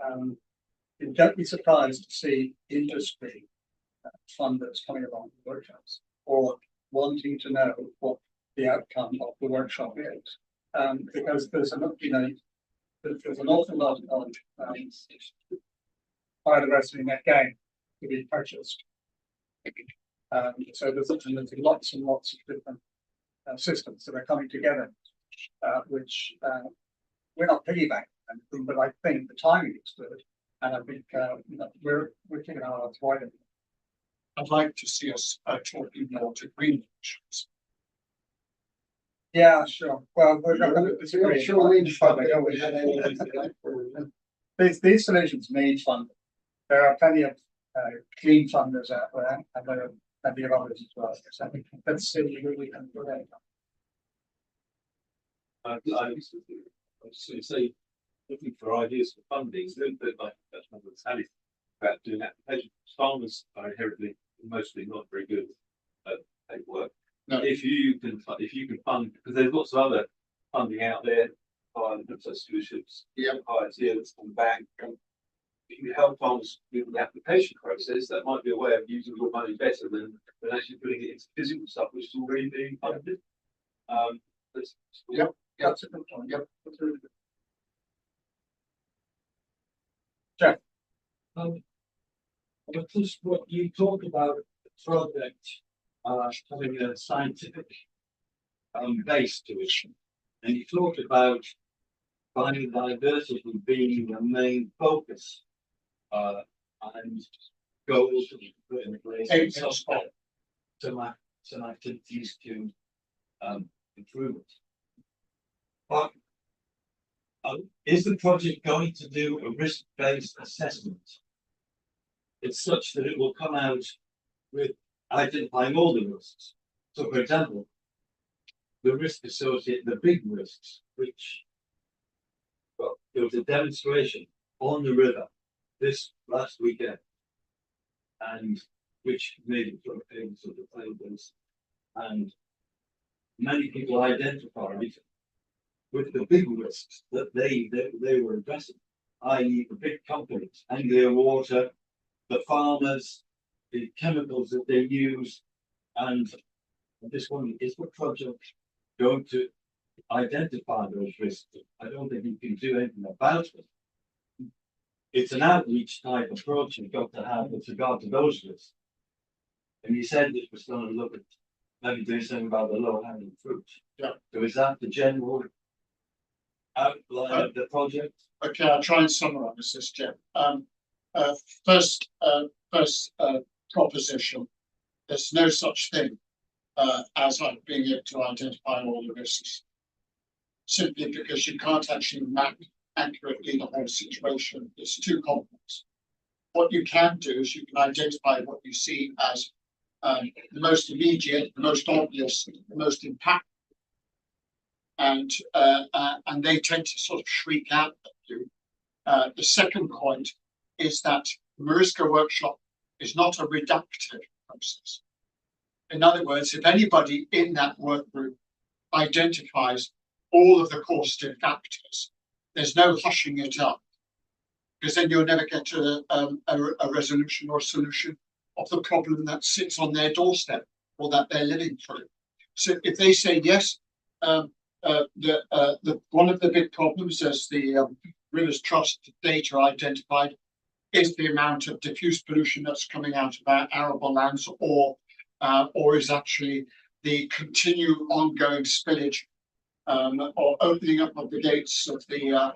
you don't be surprised to see industry funders coming along to workshops or wanting to know what the outcome of the workshop is, because there's an there's an awful lot of biodiversity in that game to be purchased. So there's lots and lots of different systems that are coming together, which we're not piggybacking anything, but I think the timing is good, and I think we're kicking our hearts wide. I'd like to see us talking more to green issues. Yeah, sure. Well, we're not going to disagree. These solutions need funding. There are plenty of clean funders out there, and there are plenty of others as well. So let's see who we can put in. I was going to say, looking for ideas for funding, it's a little bit like that's what Sally about doing applications. Farmers are inherently mostly not very good at paperwork. No. If you can fund, because there's lots of other funding out there, via the scholarships, ITS and bank. If you help farmers with the application process, that might be a way of using your money better than actually putting it into physical stuff, which is already being funded. That's a good point. Yep. That's really good. Jeff. Just what you talked about the project having a scientific base to it, and you talked about biodiversity being the main focus and goals to be put in place some activities to improve it. But is the project going to do a risk-based assessment? It's such that it will come out with identifying all the risks. So, for example, the risk associated, the big risks, which, well, there was a demonstration on the river this last weekend, and which made it sort of famous of the tables, and many people identified with the big risks that they were addressing, i.e. the big companies, Anglia Water, the farmers, the chemicals that they use, and this one is the project going to identify those risks. I don't think you can do anything about it. It's an outreach type approach you've got to have with regard to those risks. And you said this was going to look at maybe doing something about the low-hanging fruit. Yeah. So is that the general outline of the project? Okay, I'll try and summarize this, Jeff. First proposition, there's no such thing as like being able to identify all the risks, simply because you can't actually map accurately the whole situation. It's too complex. What you can do is you can identify what you see as the most immediate, the most obvious, the most impactful, and they tend to sort of shriek out at you. The second point is that the Mariska workshop is not a reductive process. In other words, if anybody in that work group identifies all of the causative factors, there's no hushing it up, because then you'll never get to a resolution or a solution of the problem that sits on their doorstep or that they're living through. So if they say yes, one of the big problems, as the Rivers Trust data identified, is the amount of diffuse pollution that's coming out of our arable lands, or is actually the continued ongoing spillage or opening up of the gates of the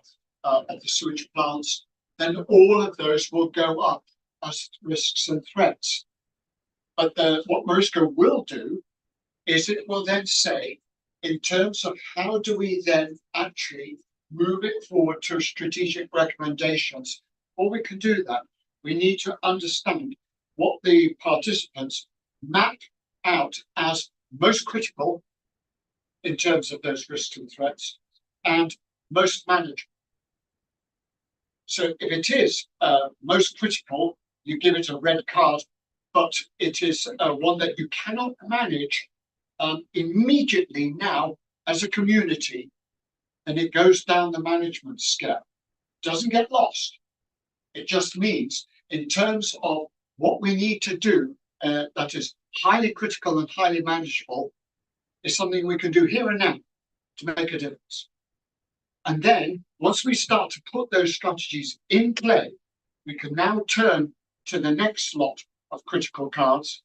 sewage plants. Then all of those will go up as risks and threats. But what Mariska will do is it will then say, in terms of how do we then actually move it forward to strategic recommendations. Before we can do that, we need to understand what the participants map out as most critical in terms of those risks and threats and most manageable. So if it is most critical, you give it a red card, but it is one that you cannot manage immediately now as a community, and it goes down the management scale. Doesn't get lost. It just means in terms of what we need to do that is highly critical and highly manageable is something we can do here and now to make a difference. And then once we start to put those strategies in play, we can now turn to the next slot of critical cards,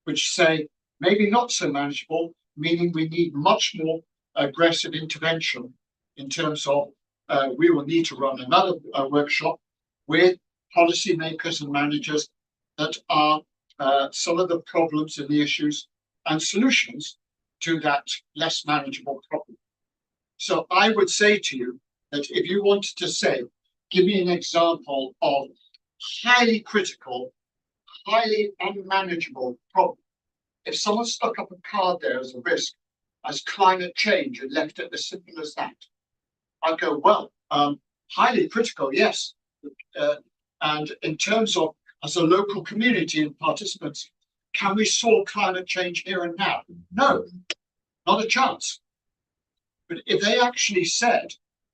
which say maybe not so manageable, meaning we need much more aggressive intervention in terms of we will need to run another workshop with policymakers and managers that are some of the problems and the issues and solutions to that less manageable problem. So I would say to you that if you wanted to say, give me an example of highly critical, highly unmanageable problem. If someone stuck up a card there as a risk, as climate change and left it as simple as that, I'd go, well, highly critical, yes. And in terms of as a local community and participants, can we solve climate change here and now? No, not a chance. But if they actually said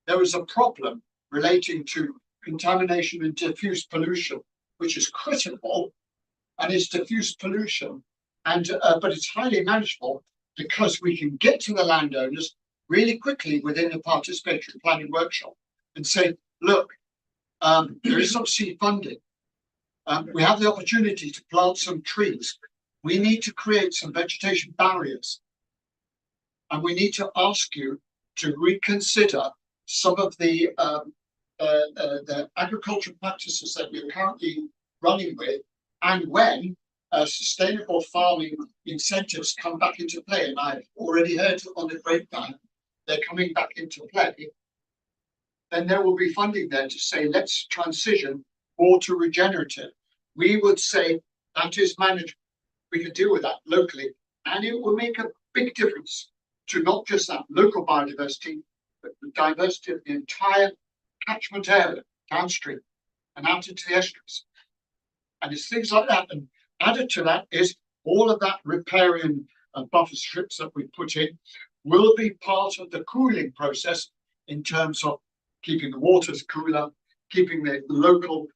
there was a problem relating to contamination and diffuse pollution, which is critical, and it's diffuse pollution, and but it's highly manageable because we can get to the landowners really quickly within a participatory planning workshop and say, look, there is some seed funding. We have the opportunity to plant some trees. We need to create some vegetation barriers. And we need to ask you to reconsider some of the agricultural practices that we're currently running with, and when sustainable farming incentives come back into play, and I've already heard on the grapevine they're coming back into play, then there will be funding there to say, let's transition more to regenerative. We would say that is manageable. We can deal with that locally, and it will make a big difference to not just that local biodiversity, but the diversity of the entire catchment area downstream and out into the estuaries. And it's things like that. And added to that is all of that riparian buffer strips that we put in will be part of the cooling process in terms of keeping the waters cooler, keeping the local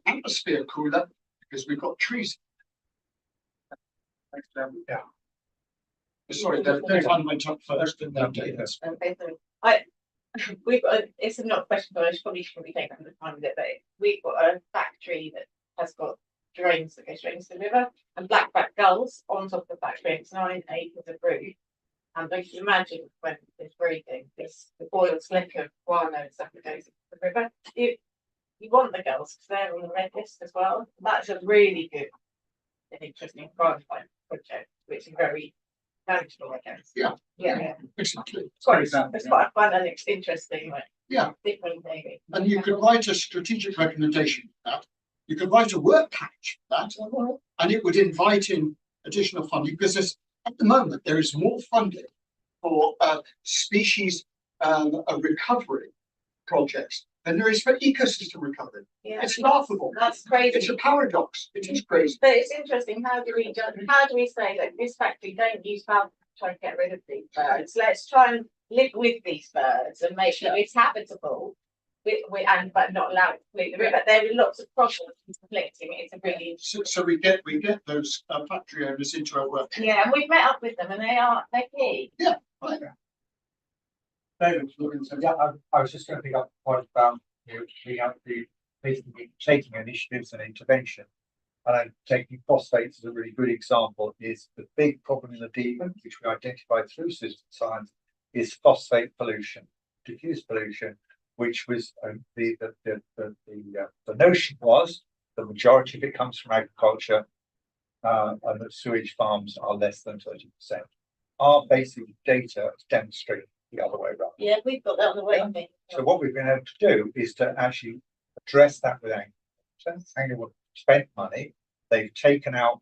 atmosphere cooler, because we've got trees. Yeah. Sorry, the time went up first. And then Okay, so we've got it's not a question, but I should probably take up the time with it. But we've got a factory that has got drains that go straight into the river, and blackback gulls on top of the factory. It's 9 acres of brood. And you can imagine when it's breeding, the boiled slick of guano and stuff that goes into the river. You want the gulls because they're on the red list as well. That's a really good and interesting project, which is very manageable, I guess. Yeah. Yeah. Exactly. It's quite I find that interesting, like different maybe. And you could write a strategic recommendation for that. You could write a work package for that, and it would invite in additional funding, because there's, at the moment there is more funding for species recovery projects than there is for ecosystem recovery. Yeah. It's laughable. That's crazy. It's a paradox. It is crazy. But it's interesting. How do we say that this factory don't use power to try to get rid of these birds? Let's try and live with these birds and make sure it's habitable. But not allowed to pollute the river. There are lots of problems conflicting. It's a really so we get those factory owners into our work. Yeah, and we've met up with them, and they're key. Yeah, right. David, yeah, I was just going to pick up the point about basically taking initiatives and intervention. And I'm taking phosphates as a really good example. Is the big problem in the Devon, which we identified through system science, is phosphate pollution, diffuse pollution, which was the notion was the majority of it comes from agriculture, and that sewage farms are less than 30%. Our basic data demonstrate the other way around. Yeah, we've got that on the way. So what we've been able to do is to actually address that with Anglian. Anglian spent money, they've taken out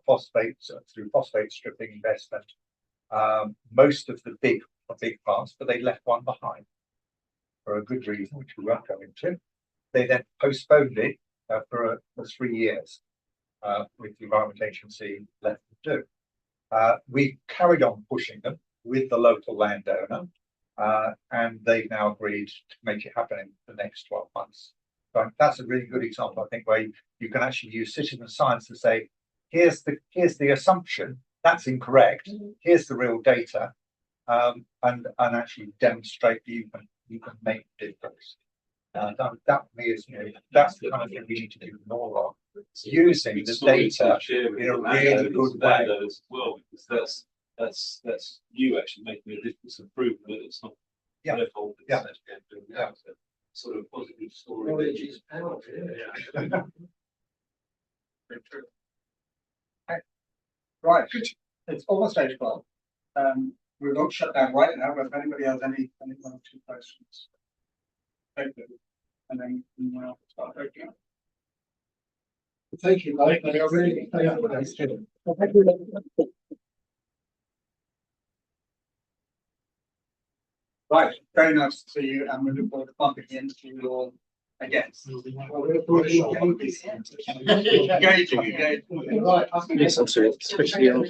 phosphates through phosphate stripping investment, most of the big plants, but they left one behind for a good reason, which we won't go into. They then postponed it for 3 years with the Environment Agency left to do. We carried on pushing them with the local landowner, and they've now agreed to make it happen in the next 12 months. So that's a really good example, I think, where you can actually use citizen science to say, here's the assumption, that's incorrect, here's the real data, and actually demonstrate that you can make a difference. That is, that's the kind of thing we need to do more of, using the data in a really good way. As well, because that's you actually making a difference and proving that it's not. Yeah. Yeah. Yeah. Sort of positive story. Knowledge is power. Yeah. Right, it's almost 8 o'clock. We won't shut down right now, but if anybody has any 1 or 2 questions. Take them, and then we'll start opening up. Thank you, Mike. I really, Right, very nice to see you, and we look forward to bumping into you all again. Engaging. Engaging. Right. Yes, I'm sorry, especially on